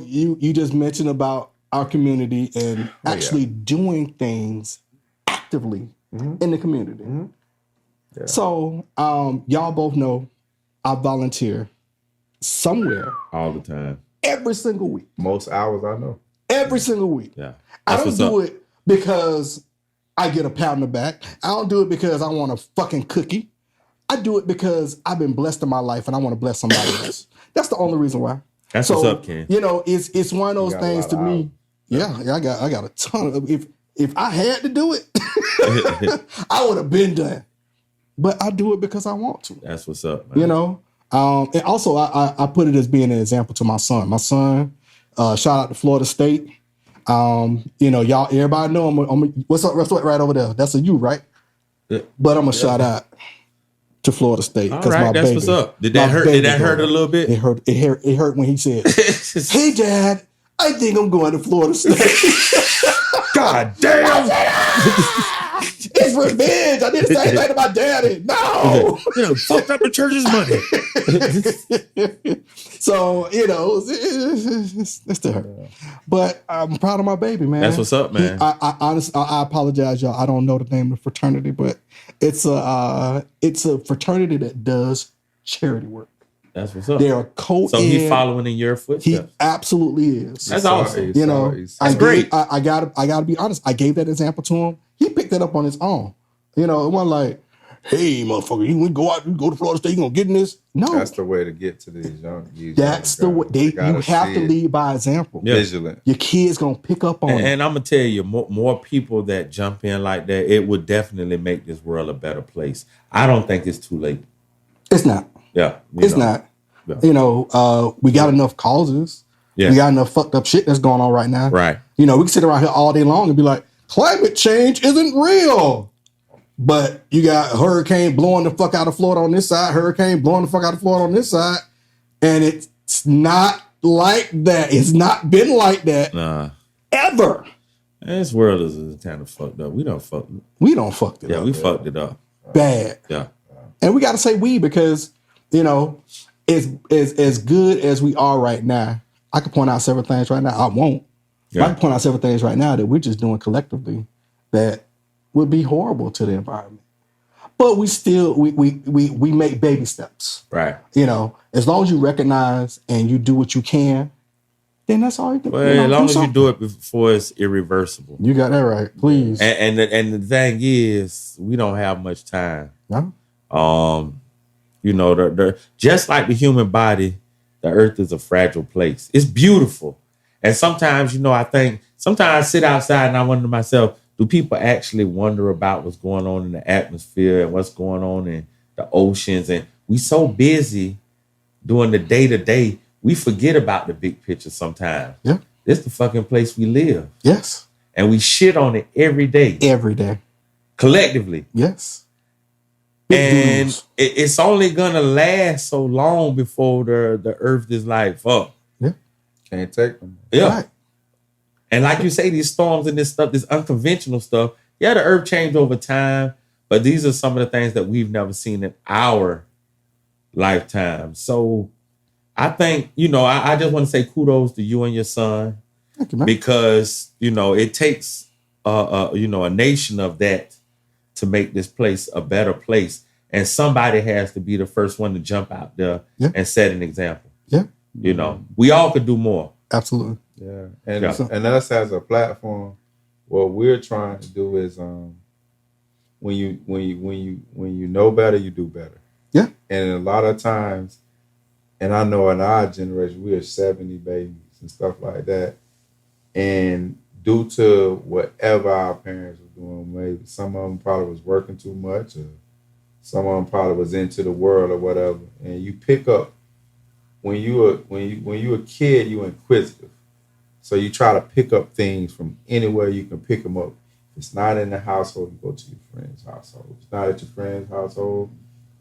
Speaker 4: you just mentioned about our community and actually doing things actively in the community.
Speaker 3: Yeah.
Speaker 4: So, y'all both know I volunteer somewhere
Speaker 2: All the time.
Speaker 4: every single week.
Speaker 3: Most hours I know.
Speaker 4: Every single week.
Speaker 2: Yeah.
Speaker 4: I
Speaker 2: That's
Speaker 4: don't
Speaker 2: what's
Speaker 4: do it because I get a pat on the back. I don't do it because I want a fucking cookie. I do it because I've been blessed in my life and I want to bless somebody else. That's the only reason why.
Speaker 2: That's what's up, Ken.
Speaker 4: It's one of those
Speaker 3: You got a
Speaker 4: things
Speaker 3: lot
Speaker 4: to
Speaker 3: of
Speaker 4: me. Yeah, I got a ton of. If I had to do it, I would have been done. But I do it because I want to.
Speaker 2: That's what's up, man.
Speaker 4: And also I put it as being an example to my son. My son, shout out to Florida State. Y'all, everybody know what's up right over there. That's a you, right?
Speaker 2: Yeah.
Speaker 4: But I'm gonna shout out to Florida State
Speaker 2: All
Speaker 4: because
Speaker 2: right,
Speaker 4: my
Speaker 2: that's
Speaker 4: baby.
Speaker 2: what's up. Did that
Speaker 4: my
Speaker 2: hurt?
Speaker 4: baby
Speaker 2: Did that hurt
Speaker 4: brother.
Speaker 2: a little bit?
Speaker 4: It hurt. It hurt when he said, "Hey, Dad, I think I'm going to Florida State."
Speaker 2: God damn!
Speaker 4: It's revenge. I did the same thing to my daddy. No.
Speaker 2: Fucked up the church's money.
Speaker 4: So, it's to her. But I'm proud of my baby, man.
Speaker 2: That's what's up, man.
Speaker 4: I honestly, I apologize, y'all. I don't know the name of the fraternity, but it's a fraternity that does charity work.
Speaker 2: That's what's up.
Speaker 4: They're co-ed.
Speaker 2: So he's following in your footsteps.
Speaker 4: He absolutely is.
Speaker 2: That's awesome.
Speaker 4: That's
Speaker 2: great.
Speaker 4: I gotta be honest. I gave that example to him. He picked that up on his own. It wasn't like, hey, motherfucker, you go out, you go to Florida State, you gonna get in this? No,
Speaker 3: that's the way to get to these young.
Speaker 4: That's the way. You have to lead by example.
Speaker 2: Yeah.
Speaker 3: Vigilant.
Speaker 4: Your kids gonna pick up on it.
Speaker 2: And I'm gonna tell you, more people that jump in like that, it would definitely make this world a better place. I don't think it's too late.
Speaker 4: It's not.
Speaker 2: Yeah,
Speaker 4: it's not. Yeah. We got enough causes.
Speaker 2: Yeah.
Speaker 4: We got enough fucked up shit that's going on right now.
Speaker 2: Right.
Speaker 4: We can sit around here all day long and be like, climate change isn't real. But you got hurricane blowing the fuck out of Florida on this side, hurricane blowing the fuck out of Florida on this side. And it's not like that. It's not been like that ever.
Speaker 2: This world is kind of fucked up. We don't fucked it up.
Speaker 4: Yeah,
Speaker 2: we fucked it up.
Speaker 4: Bad.
Speaker 2: Yeah.
Speaker 4: And we got to say we because, as good as we are right now, I could point out several things right now. I won't. Yeah. I can point out several things right now that we're just doing collectively that would be horrible to the environment. But we still we make baby steps.
Speaker 2: Right.
Speaker 4: As long as you recognize and you do what you can, then that's all you can.
Speaker 2: Well, as long as you do it before it's irreversible.
Speaker 4: You got that right. Please.
Speaker 2: And the thing is, we don't have much time.
Speaker 4: No.
Speaker 2: Just like the human body, the earth is a fragile place. It's beautiful. And sometimes, sometimes I sit outside and I wonder to myself, do people actually wonder about what's going on in the atmosphere and what's going on in the oceans? And we so busy doing the day-to-day, we forget about the big picture sometimes.
Speaker 4: Yeah.
Speaker 2: This is the fucking place we live.
Speaker 4: Yes.
Speaker 2: And we shit on it every day.
Speaker 4: Every day.
Speaker 2: Collectively.
Speaker 4: Yes.
Speaker 2: And it's only going to last so long before the earth is like, fuck.
Speaker 4: Yeah.
Speaker 3: Can't take them.
Speaker 2: Yeah.
Speaker 4: Right.
Speaker 2: And like you say, these storms and this stuff, this unconventional stuff, the earth changed over time, but these are some of the things that we've never seen in our lifetime. So I think, I just want to say kudos to you and your son.
Speaker 4: Thank you, man.
Speaker 2: Because, it takes, a nation of that to make this place a better place. And somebody has to be the first one to jump out there and set an example.
Speaker 4: Yeah.
Speaker 2: We all could do more.
Speaker 4: Absolutely.
Speaker 3: Yeah. And us as a platform, what we're trying to do is when you know better, you do better.
Speaker 4: Yeah.
Speaker 3: And a lot of times, and I know in our generation, we are 70 babies and stuff like that. And due to whatever our parents were doing, maybe some of them probably was working too much, or some of them probably was into the world or whatever. And you pick up when you a kid, you're inquisitive. So you try to pick up things from anywhere you can pick them up. If it's not in the household, you go to your friend's household. If it's not at your friend's household,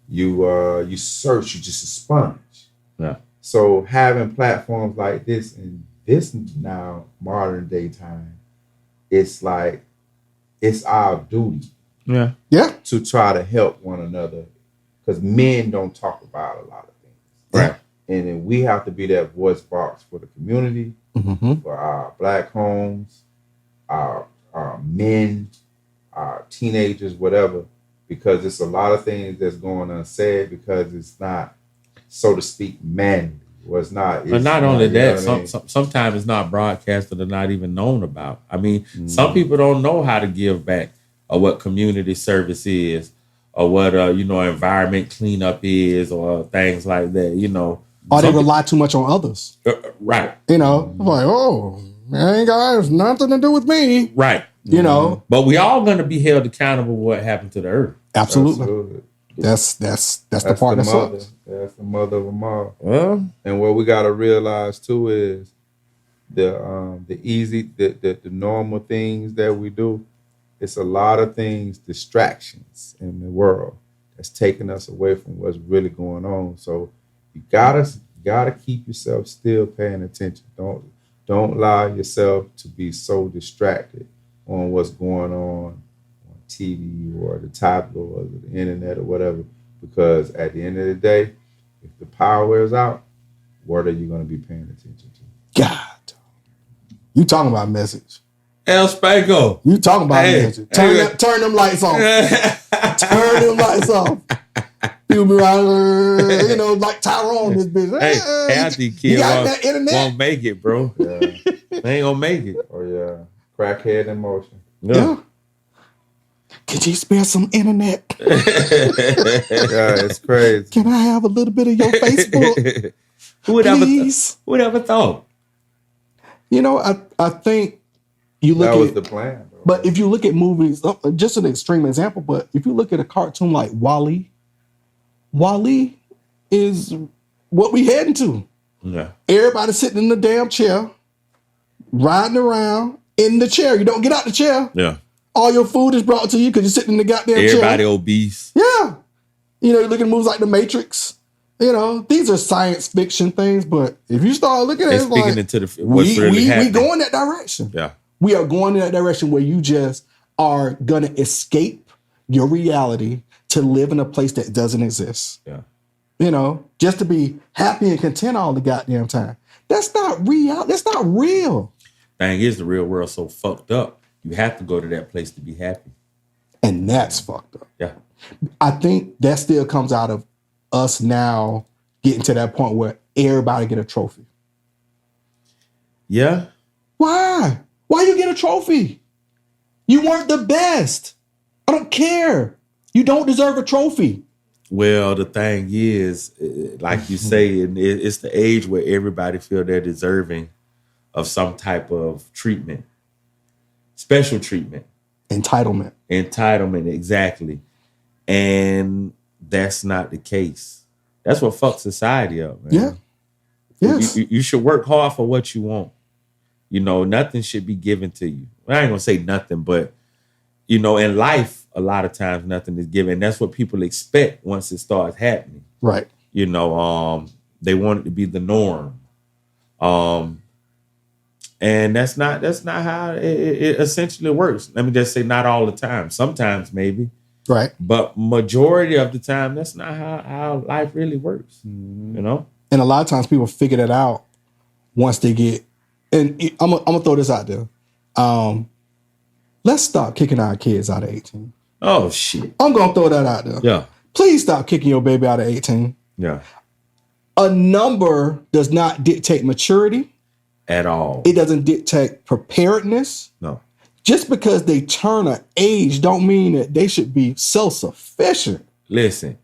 Speaker 3: you search. You just a sponge.
Speaker 2: Yeah.
Speaker 3: So having platforms like this in this now modern day time, it's like it's our duty.
Speaker 2: Yeah.
Speaker 4: Yeah.
Speaker 3: To try to help one another, because men don't talk about a lot of things.
Speaker 2: Right.
Speaker 3: And then we have to be that voice box for the community, for our Black homes, our men, our teenagers, whatever, because it's a lot of things that's going unsaid because it's not, so to speak, manly. Well, it's not.
Speaker 2: But not only that, sometimes it's not broadcasted or not even known about. I mean, some people don't know how to give back or what community service is or what, environment cleanup is or things like that,
Speaker 4: Or they rely too much on others.
Speaker 2: Right.
Speaker 4: Like, man, ain't got nothing to do with me.
Speaker 2: Right. But we all going to be held accountable for what happened to the earth.
Speaker 3: Absolutely.
Speaker 4: That's the part that sucks.
Speaker 3: That's the mother of them all.
Speaker 2: Well,
Speaker 3: and what we got to realize too is the normal things that we do. It's a lot of things, distractions in the world that's taking us away from what's really going on. So you gotta keep yourself still paying attention. Don't allow yourself to be so distracted on what's going on TV or the tablet or the internet or whatever. Because at the end of the day, if the power wears out, what are you going to be paying attention to?
Speaker 4: God, you talking about message?
Speaker 2: El Spango.
Speaker 4: You talking about message? Turn them lights off. Turn them lights off. People be around, like Tyrone, this bitch.
Speaker 2: Hey, half these kids won't make it, bro.
Speaker 3: Yeah.
Speaker 2: They ain't gonna make it.
Speaker 3: Oh yeah, crackhead in motion.
Speaker 4: Yeah. Could you spare some internet?
Speaker 3: Yeah, it's crazy.
Speaker 4: Can I have a little bit of your Facebook?
Speaker 2: Who would
Speaker 4: Please?
Speaker 2: Who would ever thought?
Speaker 4: I think you look
Speaker 3: That was
Speaker 4: at
Speaker 3: the plan. Bro.
Speaker 4: But if you look at movies, just an extreme example, but if you look at a cartoon like Wall-E is what we heading to.
Speaker 2: Yeah.
Speaker 4: Everybody sitting in the damn chair, riding around in the chair. You don't get out the chair.
Speaker 2: Yeah.
Speaker 4: All your food is brought to you because you're sitting in the goddamn chair.
Speaker 2: Everybody obese.
Speaker 4: Yeah. You look at movies like The Matrix. These are science fiction things, but if you start looking at it,
Speaker 2: speaking
Speaker 4: like,
Speaker 2: into what's really happening.
Speaker 4: We go in that direction.
Speaker 2: Yeah.
Speaker 4: We are going in that direction where you just are going to escape your reality to live in a place that doesn't exist.
Speaker 2: Yeah.
Speaker 4: Just to be happy and content all the goddamn time. That's not real. That's not real.
Speaker 2: Thing is, the real world so fucked up. You have to go to that place to be happy.
Speaker 4: And that's fucked up.
Speaker 2: Yeah.
Speaker 4: I think that still comes out of us now getting to that point where everybody get a trophy.
Speaker 2: Yeah.
Speaker 4: Why? Why you get a trophy? You weren't the best. I don't care. You don't deserve a trophy.
Speaker 2: Well, the thing is, like you say, it's the age where everybody feel they're deserving of some type of treatment. Special treatment.
Speaker 4: Entitlement,
Speaker 2: exactly. And that's not the case. That's what fucks society up, man.
Speaker 4: Yeah. Yes.
Speaker 2: You should work hard for what you want. Nothing should be given to you. I ain't gonna say nothing, but in life, a lot of times nothing is given. That's what people expect once it starts happening.
Speaker 4: Right.
Speaker 2: They want it to be the norm. And that's not how it essentially works. Let me just say, not all the time. Sometimes maybe.
Speaker 4: Right.
Speaker 2: But majority of the time, that's not how life really works.
Speaker 4: And a lot of times people figure that out once they get. And I'm gonna throw this out there. Let's stop kicking our kids out of 18.
Speaker 2: Oh shit!
Speaker 4: I'm gonna throw that out there.
Speaker 2: Yeah.
Speaker 4: Please stop kicking your baby out of 18.
Speaker 2: Yeah.
Speaker 4: A number does not dictate maturity
Speaker 2: at all.
Speaker 4: It doesn't dictate preparedness.
Speaker 2: No.
Speaker 4: Just because they turn an age don't mean that they should be self-sufficient.
Speaker 2: Listen,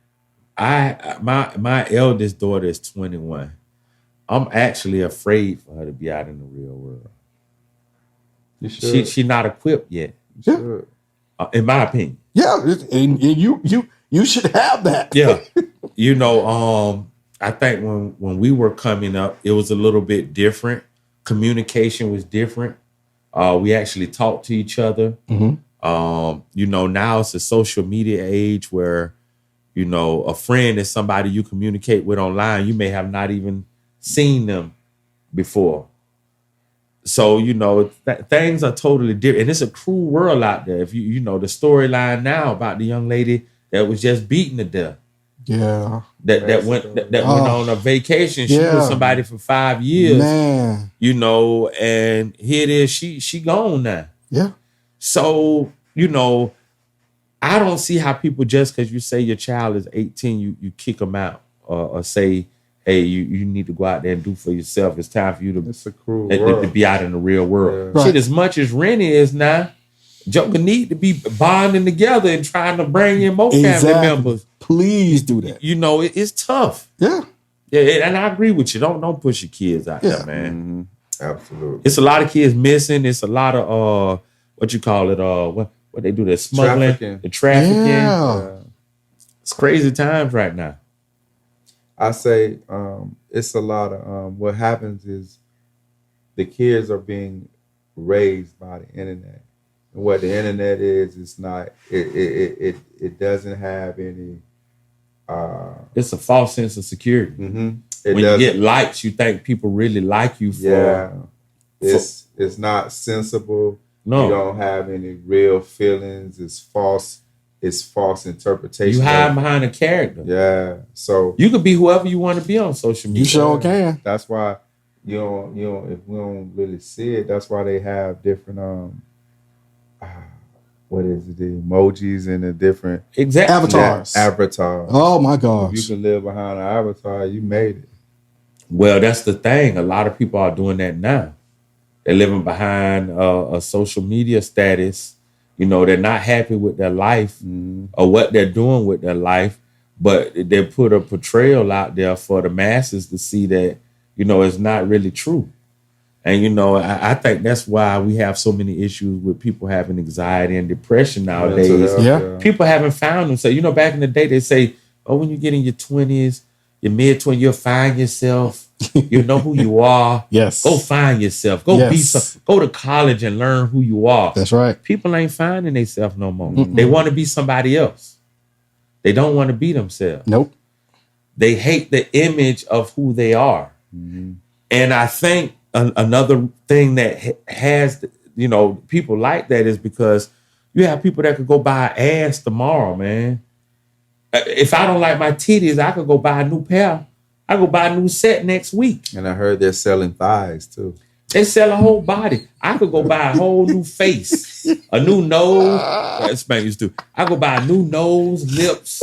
Speaker 2: my eldest daughter is 21. I'm actually afraid for her to be out in the real world.
Speaker 3: You should.
Speaker 2: She's not equipped yet.
Speaker 4: Yeah.
Speaker 2: In my opinion.
Speaker 4: Yeah, and you should have that.
Speaker 2: Yeah. I think when we were coming up, it was a little bit different. Communication was different. We actually talked to each other.
Speaker 4: Mm-hmm.
Speaker 2: Now it's a social media age where, a friend is somebody you communicate with online. You may have not even seen them before. So, things are totally different. And it's a cruel world out there. If the storyline now about the young lady that was just beaten to death.
Speaker 4: Yeah.
Speaker 2: That went on a vacation. She was somebody for 5 years.
Speaker 4: Man.
Speaker 2: And here it is, she gone now.
Speaker 4: Yeah.
Speaker 2: So, I don't see how people, just because you say your child is 18, you kick them out or say, hey, you need to go out there and do for yourself. It's time for you to be out in the real world.
Speaker 4: Yeah.
Speaker 2: Shit, as much as Rennie is now, Joker need to be bonding together and trying to bring in more family members.
Speaker 4: Please do that.
Speaker 2: It's tough.
Speaker 4: Yeah.
Speaker 2: Yeah, and I agree with you. Don't push your kids out there, man.
Speaker 3: Mm-hmm. Absolutely.
Speaker 2: It's a lot of kids missing. It's a lot of what you call it, what they do, the smuggling, the trafficking.
Speaker 4: Yeah.
Speaker 2: It's crazy times right now.
Speaker 3: I say it's a lot of what happens is the kids are being raised by the internet. And what the internet is, it's not it doesn't have any
Speaker 2: it's a false sense of security.
Speaker 3: Mm-hmm.
Speaker 2: When you get likes, you think people really like you for
Speaker 3: it's not sensible.
Speaker 2: No.
Speaker 3: You don't have any real feelings. It's false. It's false interpretation.
Speaker 2: You hide behind a character.
Speaker 3: Yeah. So
Speaker 2: you could be whoever you want to be on social media.
Speaker 4: You sure can.
Speaker 3: That's why you don't. If we don't really see it, that's why they have different what is it? The emojis and the different
Speaker 4: Avatars.
Speaker 3: Avatars.
Speaker 4: Oh my gosh.
Speaker 3: If you can live behind an avatar, you made it.
Speaker 2: Well, that's the thing. A lot of people are doing that now. They're living behind a social media status. You know, they're not happy with their life or what they're doing with their life, but they put a portrayal out there for the masses to see that, you know, it's not really true. And, you know, I think that's why we have so many issues with people having anxiety and depression nowadays.
Speaker 4: Yeah.
Speaker 2: People haven't found themselves. You know, back in the day, they say, oh, when you get in your 20s, your mid-20s, you'll find yourself. You know who you are.
Speaker 4: Yes.
Speaker 2: Go find yourself. Go go to college and learn who you are.
Speaker 4: That's right.
Speaker 2: People ain't finding themselves no more. They want to be somebody else. They don't want to be themselves.
Speaker 4: Nope.
Speaker 2: They hate the image of who they are. And I think another thing that has, you know, people like that is because you have people that could go buy an ass tomorrow, man. If I don't like my titties, I could go buy a new pair. I go buy a new set next week.
Speaker 3: And I heard they're selling thighs too.
Speaker 2: They sell a whole body. I could go buy a whole new face, a new nose. That's Spanish too. I could buy a new nose, lips,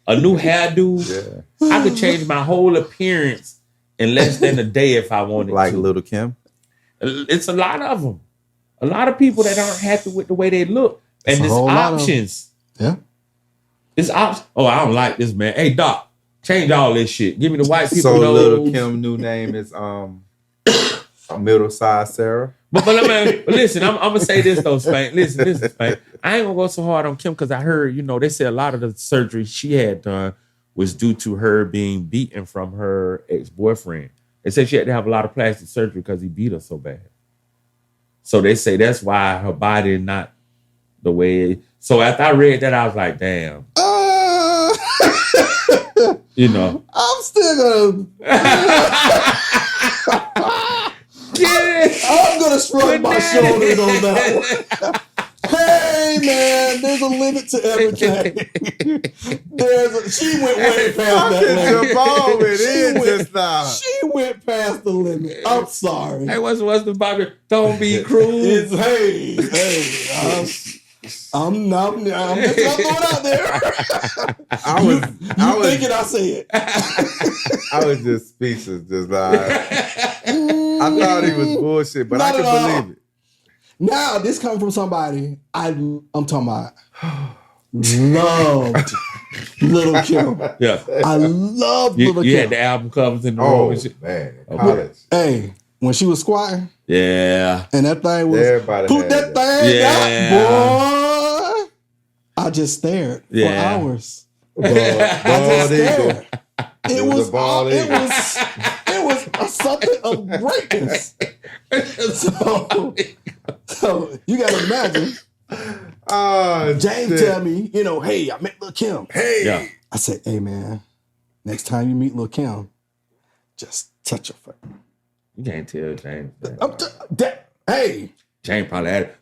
Speaker 2: a new hairdo. Yeah. I could change my whole appearance in less than a day if I wanted
Speaker 3: like
Speaker 2: to.
Speaker 3: Like Little Kim?
Speaker 2: It's a lot of them. A lot of people that aren't happy with the way they look. And there's options.
Speaker 4: Yeah.
Speaker 2: It's options. Oh, I don't like this, man. Hey, Doc. Change all this shit. Give me the white people.
Speaker 3: So
Speaker 2: nose.
Speaker 3: Little Kim new name is middle size Sarah.
Speaker 2: But listen, I'm gonna say this though, Spank. Listen, Spank. I ain't gonna go so hard on Kim because I heard, you know, they say a lot of the surgery she had done was due to her being beaten from her ex-boyfriend. They said she had to have a lot of plastic surgery because he beat her so bad. So they say that's why her body is not the way. So after I read that, I was like, damn. You know,
Speaker 4: I'm still gonna. I'm gonna shrug my shoulders on that one. Hey man, there's a limit to everything. She went way past that limit. She went past the limit. I'm sorry.
Speaker 2: Hey, what's the Bobby? Don't be cruel.
Speaker 4: Hey, I'm just throwing it out there.
Speaker 3: I was
Speaker 4: thinking I said.
Speaker 3: I was just speechless, just like I thought he was bullshit, but
Speaker 4: Not
Speaker 3: I could believe it.
Speaker 4: Now this coming from somebody I'm talking about loved Little Kim.
Speaker 2: Yeah,
Speaker 4: I love Little Kim.
Speaker 2: You had the album covers in the room and shit.
Speaker 3: Man, college.
Speaker 4: Hey, when she was squatting,
Speaker 2: yeah,
Speaker 4: and that thing was put that thing out, boy. I just stared for hours. It was something of greatness. So you gotta imagine. James tell me, you know, hey, I met Lil' Kim.
Speaker 3: Hey,
Speaker 2: yeah.
Speaker 4: I said, hey man, next time you meet Lil' Kim, just touch her face.
Speaker 2: You can't tell James.
Speaker 4: Hey.
Speaker 2: James probably had it.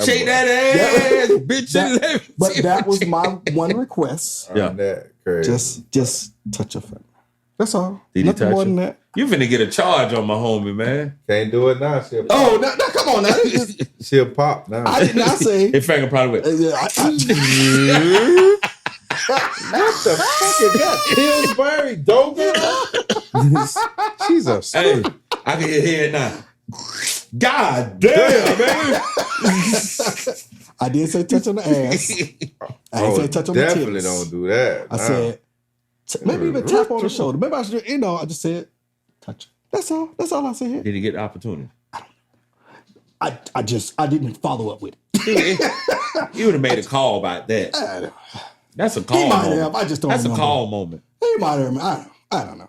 Speaker 2: Shake that ass, bitch.
Speaker 4: But that was my one request.
Speaker 2: Yeah.
Speaker 3: That crazy.
Speaker 4: Just touch her face. That's all.
Speaker 2: Did
Speaker 4: Nothing
Speaker 2: he touch
Speaker 4: more
Speaker 2: her?
Speaker 4: than that.
Speaker 2: You finna get a charge on my homie, man.
Speaker 3: Can't do it now. She'll pop.
Speaker 4: Oh, now come on now.
Speaker 3: She'll pop now.
Speaker 4: I did not say.
Speaker 2: His finger probably went.
Speaker 3: What the fuck is that? Pillsbury Dover? She's a
Speaker 2: Hey, I can hear it now. God damn, man.
Speaker 4: I did say touch on the ass. I ain't say touch on the tits.
Speaker 3: Definitely don't do that.
Speaker 4: I said maybe even tap on the shoulder. Maybe I should, I just said touch her. That's all. That's all I said.
Speaker 2: Did he get the opportunity?
Speaker 4: I didn't follow up with it.
Speaker 2: You would have made a call about that. That's a call.
Speaker 4: He might
Speaker 2: moment.
Speaker 4: have. I just don't.
Speaker 2: That's
Speaker 4: remember.
Speaker 2: a call moment.
Speaker 4: He might have. I don't know.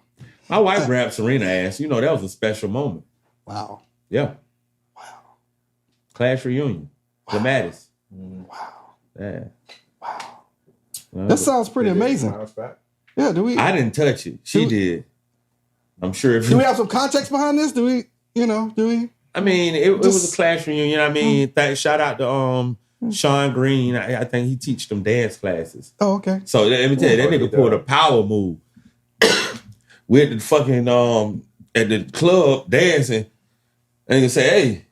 Speaker 2: My wife grabbed Serena ass. You know that was a special moment.
Speaker 4: Wow.
Speaker 2: Yeah.
Speaker 4: Wow.
Speaker 2: Class reunion. The Mattis.
Speaker 4: Wow.
Speaker 2: Yeah.
Speaker 4: Wow.
Speaker 2: Well,
Speaker 4: That sounds pretty amazing. Yeah. Do we?
Speaker 2: I didn't touch it. She did. I'm sure if
Speaker 4: Do we have some context behind this? Do we? do we?
Speaker 2: I mean, it was a class reunion. I mean, shout out to Sean Green. I think he teach them dance classes.
Speaker 4: Oh, okay.
Speaker 2: So let me tell you, that nigga pulled a power move with the fucking at the club dancing, and he say, "Hey,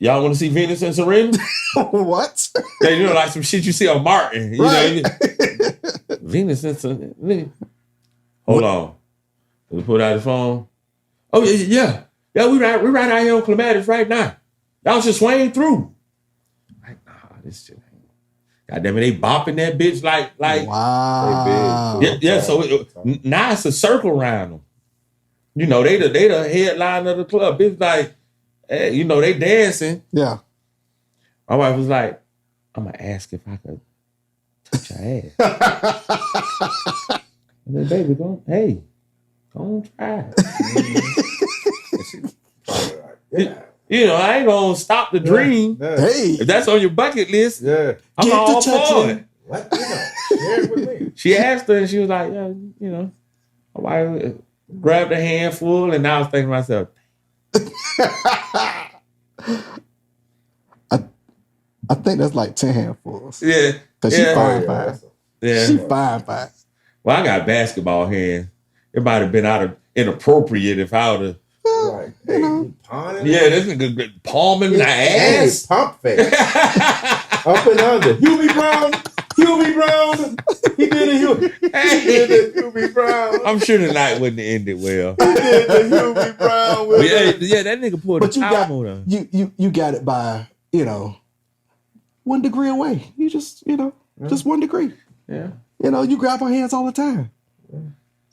Speaker 2: y'all want to see Venus and Serena?"
Speaker 4: What?
Speaker 2: They like some shit you see on Martin. You
Speaker 4: Right.
Speaker 2: know, Venus and Serena. Hold on. We put out his phone. Oh yeah. We right out here on Clematis right now. Y'all should swing through. Like, nah, this shit ain't. Goddamn it, they bopping that bitch like.
Speaker 4: Wow.
Speaker 2: Yeah. So now it's a circle around them. You know, they the headline of the club. It's like, hey, they dancing.
Speaker 4: Yeah.
Speaker 2: My wife was like, I'm gonna ask if I could touch her ass. I said, baby, go on, try it. I ain't gonna stop the dream.
Speaker 3: Yeah.
Speaker 4: Hey.
Speaker 2: If that's on your bucket list,
Speaker 3: Yeah.
Speaker 2: I'm
Speaker 4: Get
Speaker 2: all
Speaker 4: to touching.
Speaker 2: for it.
Speaker 3: What? Share it with me.
Speaker 2: She asked her and she was like, yeah, my wife grabbed a handful and I was thinking to myself,
Speaker 4: I think that's like 10 handfuls.
Speaker 2: yeah.
Speaker 4: Cause she fine.
Speaker 2: Yeah.
Speaker 4: She fine.
Speaker 2: Well, I got basketball hands. It might have been inappropriate if I would have.
Speaker 3: Like, hey, you pawning?
Speaker 2: Yeah, this nigga palming the
Speaker 3: Hey,
Speaker 2: ass.
Speaker 3: pump fake. Up and under. Hubie Brown. He did a Hubie Brown.
Speaker 2: I'm sure the night wouldn't have ended well.
Speaker 3: He did the Hubie Brown with
Speaker 2: Yeah, that nigga pulled
Speaker 4: But
Speaker 2: a power on her.
Speaker 4: you got it by 1 degree away. You just just 1 degree.
Speaker 2: Yeah.
Speaker 4: You grab her hands all the time.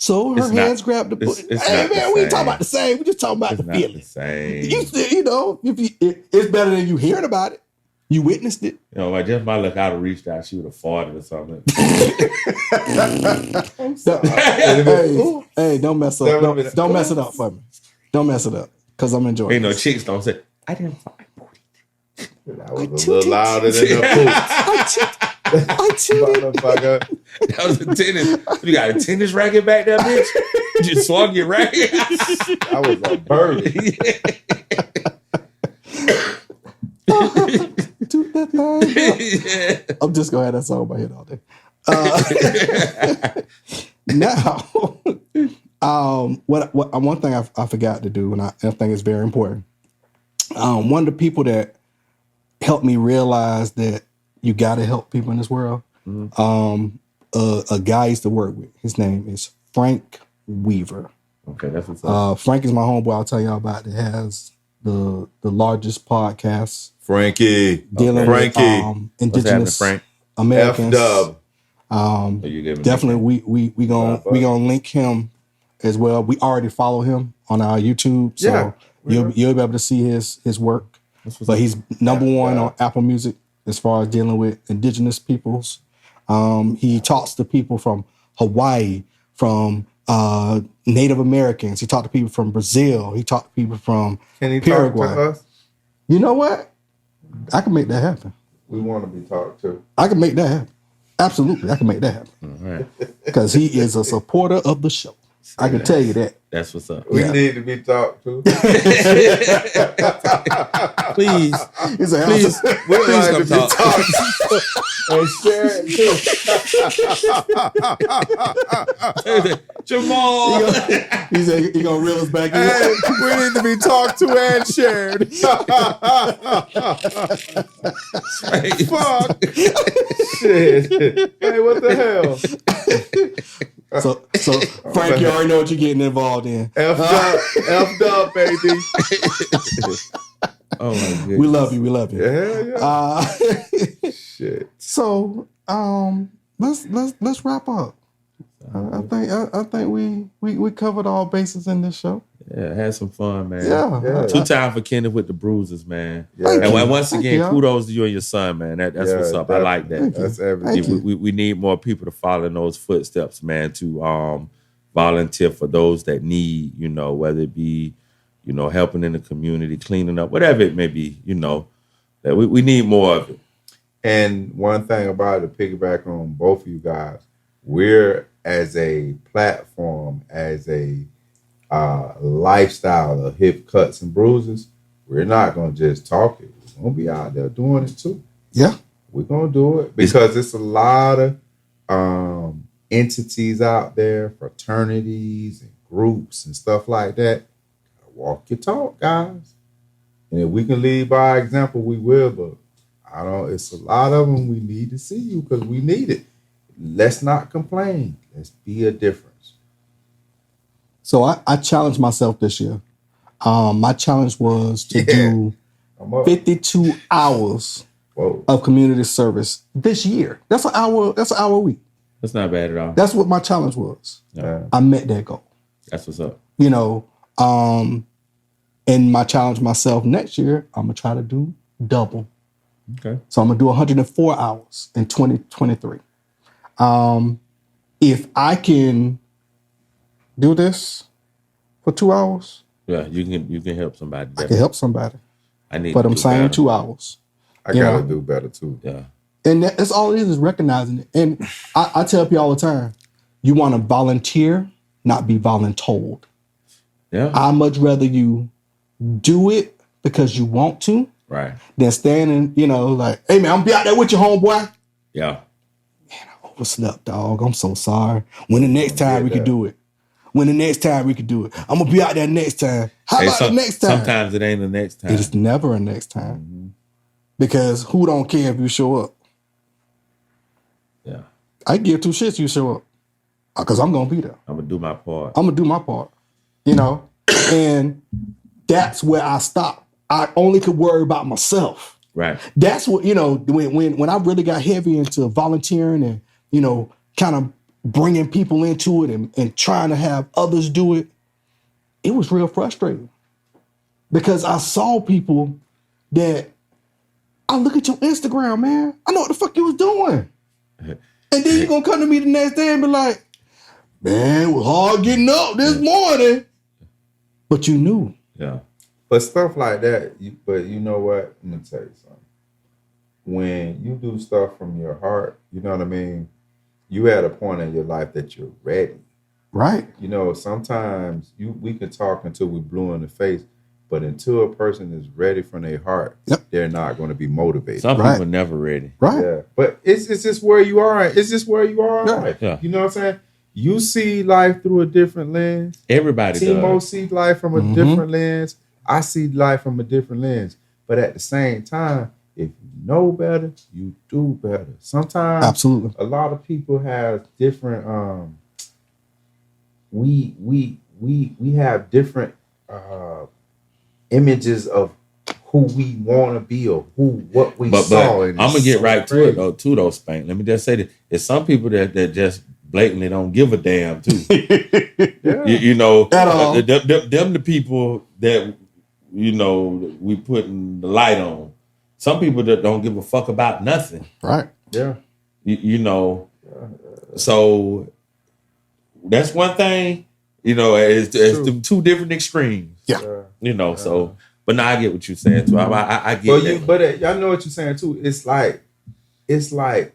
Speaker 4: So her
Speaker 2: It's not-
Speaker 4: hands grab the.
Speaker 2: it's
Speaker 4: Hey
Speaker 2: not the
Speaker 4: man, we ain't
Speaker 2: same.
Speaker 4: talking about the same. We just talking about
Speaker 2: It's
Speaker 4: the
Speaker 2: not
Speaker 4: feeling.
Speaker 2: the same.
Speaker 4: You still, it's better than you hearing about it. You witnessed it.
Speaker 2: Like just my luck, I'd have reached out. She would have farted or something.
Speaker 4: Hey, don't mess up. Don't mess it up for me. Don't mess it up because I'm enjoying.
Speaker 2: Ain't no
Speaker 4: this.
Speaker 2: chicks don't say, I didn't fart.
Speaker 3: That was a little louder than the
Speaker 4: I cheated.
Speaker 3: motherfucker.
Speaker 2: That was a tennis. You got a tennis racket back there, bitch? You just swung your racket.
Speaker 3: That was a bird.
Speaker 4: Toot that thing up.
Speaker 2: Yeah.
Speaker 4: I'm just gonna have that song in my head all day. Now, one thing I forgot to do, and I think it's very important. One of the people that helped me realize that you got to help people in this world. A guy I used to work with. His name is Frank Weaver.
Speaker 2: Okay, that's what's up.
Speaker 4: Frank is my homeboy. I'll tell y'all about it. Has the largest podcast
Speaker 3: Frankie.
Speaker 4: dealing
Speaker 3: Frankie.
Speaker 4: with
Speaker 2: What's happening,
Speaker 4: indigenous
Speaker 2: Frank?
Speaker 4: Americans.
Speaker 3: F-dub.
Speaker 2: You giving me
Speaker 4: Definitely, we gonna link him as well. We already follow him on our YouTube, so
Speaker 3: Yeah.
Speaker 4: you'll be able to see his work. But he's number one on Apple Music as far as dealing with indigenous peoples. He talks to people from Hawaii, from Native Americans. He talked to people from Brazil. He talked to people from
Speaker 3: Can he
Speaker 4: Paraguay.
Speaker 3: talk to us?
Speaker 4: You know what? I can make that happen.
Speaker 3: We want to be talked to.
Speaker 4: I can make that happen. Absolutely, I can make that happen.
Speaker 2: All right.
Speaker 4: Because he is a supporter of the show. I can tell you that.
Speaker 2: That's what's up.
Speaker 3: We
Speaker 4: Yeah.
Speaker 3: need to be talked to.
Speaker 2: Please.
Speaker 4: He's a
Speaker 2: Please.
Speaker 3: We'd
Speaker 2: Please
Speaker 3: like
Speaker 2: come
Speaker 3: to be
Speaker 2: talk.
Speaker 3: talked to and share it too.
Speaker 2: Jamal.
Speaker 4: He said he gonna reel us back in.
Speaker 3: Hey, we need to be talked to and shared. Fuck. Shit. Hey, what the hell?
Speaker 4: So Frank, you already know what you're getting involved in.
Speaker 3: F'd up, baby.
Speaker 2: Oh my goodness.
Speaker 4: We love you. We love you.
Speaker 3: Yeah. Shit.
Speaker 4: So let's wrap up. I think we covered all bases in this show.
Speaker 2: Yeah, had some fun, man.
Speaker 4: Yeah.
Speaker 2: 2 times for Kenneth with the bruises, man.
Speaker 3: Yeah.
Speaker 2: And once
Speaker 4: Thank
Speaker 2: again,
Speaker 4: you.
Speaker 2: kudos to you and your son, man. That's what's up. I like that.
Speaker 3: That's everything.
Speaker 4: Thank you.
Speaker 2: We need more people to follow in those footsteps, man, to volunteer for those that need, whether it be, helping in the community, cleaning up, whatever it may be, that we need more of it.
Speaker 3: And one thing about it, to piggyback on both of you guys, we're as a platform, as a lifestyle of hip cuts and bruises, we're not gonna just talk it. We're gonna be out there doing it too.
Speaker 4: Yeah.
Speaker 3: We're gonna do it because it's a lot of entities out there, fraternities and groups and stuff like that. Walk your talk, guys. And if we can lead by example, we will. But it's a lot of them we need to see you because we need it. Let's not complain. Let's be a difference.
Speaker 4: So I challenged myself this year. My challenge was to do 52 hours of community service this year. That's an hour a week.
Speaker 2: That's not bad at all.
Speaker 4: That's what my challenge was.
Speaker 2: Yeah.
Speaker 4: I met that goal.
Speaker 2: That's what's up.
Speaker 4: You know, and my challenge myself next year, I'm gonna try to do double.
Speaker 2: Okay.
Speaker 4: So I'm gonna do 104 hours in 2023. If I can do this for 2 hours,
Speaker 2: yeah, you can help somebody.
Speaker 4: I can help somebody.
Speaker 2: But
Speaker 4: I'm saying better. 2 hours.
Speaker 3: I gotta do better too.
Speaker 2: Yeah.
Speaker 4: And that's all it is recognizing it. And I tell people all the time, you want to volunteer, not be voluntold.
Speaker 2: Yeah.
Speaker 4: I'd much rather you do it because you want to,
Speaker 2: right,
Speaker 4: than standing, like, hey man, I'm gonna be out there with you, homeboy.
Speaker 2: Yeah.
Speaker 4: Man, I overslept, dog. I'm so sorry. When the next time we could do it. When the next time we could do it. I'm gonna be out there next time. How about the next time?
Speaker 2: Sometimes it ain't the next time.
Speaker 4: It's never a next time. Mm-hmm. Because who don't care if you show up?
Speaker 2: Yeah.
Speaker 4: I give two shits you show up. Because I'm gonna be there.
Speaker 2: I'm gonna do my part.
Speaker 4: I'm gonna do my part. And that's where I stop. I only could worry about myself.
Speaker 2: Right.
Speaker 4: That's what, when I really got heavy into volunteering and, kind of bringing people into it and trying to have others do it, it was real frustrating. Because I saw people that, I look at your Instagram, man. I know what the fuck you was doing. And then you're going to come to me the next day and be like, man, it was hard getting up this morning. But you knew.
Speaker 2: Yeah.
Speaker 3: But stuff like that, but you know what? Let me tell you something. When you do stuff from your heart, you know what I mean? You at a point in your life that you're ready.
Speaker 4: Right.
Speaker 3: Sometimes we can talk until we're blue in the face, but until a person is ready from their heart, they're not going to be motivated.
Speaker 2: Some people are never ready.
Speaker 4: Right.
Speaker 3: Yeah. But it's just where you are. It's just where you are in life.
Speaker 2: Yeah.
Speaker 3: You know what I'm saying? You see life through a different lens.
Speaker 2: Everybody
Speaker 3: Timo
Speaker 2: does.
Speaker 3: see life from a different lens. I see life from a different lens. But at the same time, if you know better, you do better. Sometimes
Speaker 4: absolutely
Speaker 3: a lot of people have different we have different images of who we want to be or what we saw.
Speaker 2: But I'm gonna get right to it though, too, though, Spank. Let me just say this: it's some people that just blatantly don't give a damn too. Yeah.
Speaker 4: At all.
Speaker 2: Them the people that we putting the light on. Some people that don't give a fuck about nothing.
Speaker 4: Right.
Speaker 3: Yeah.
Speaker 2: So that's one thing. It's the two different extremes.
Speaker 4: Yeah.
Speaker 2: So. But now I get what you're saying too. I get that.
Speaker 3: But y'all know what you're saying too. It's like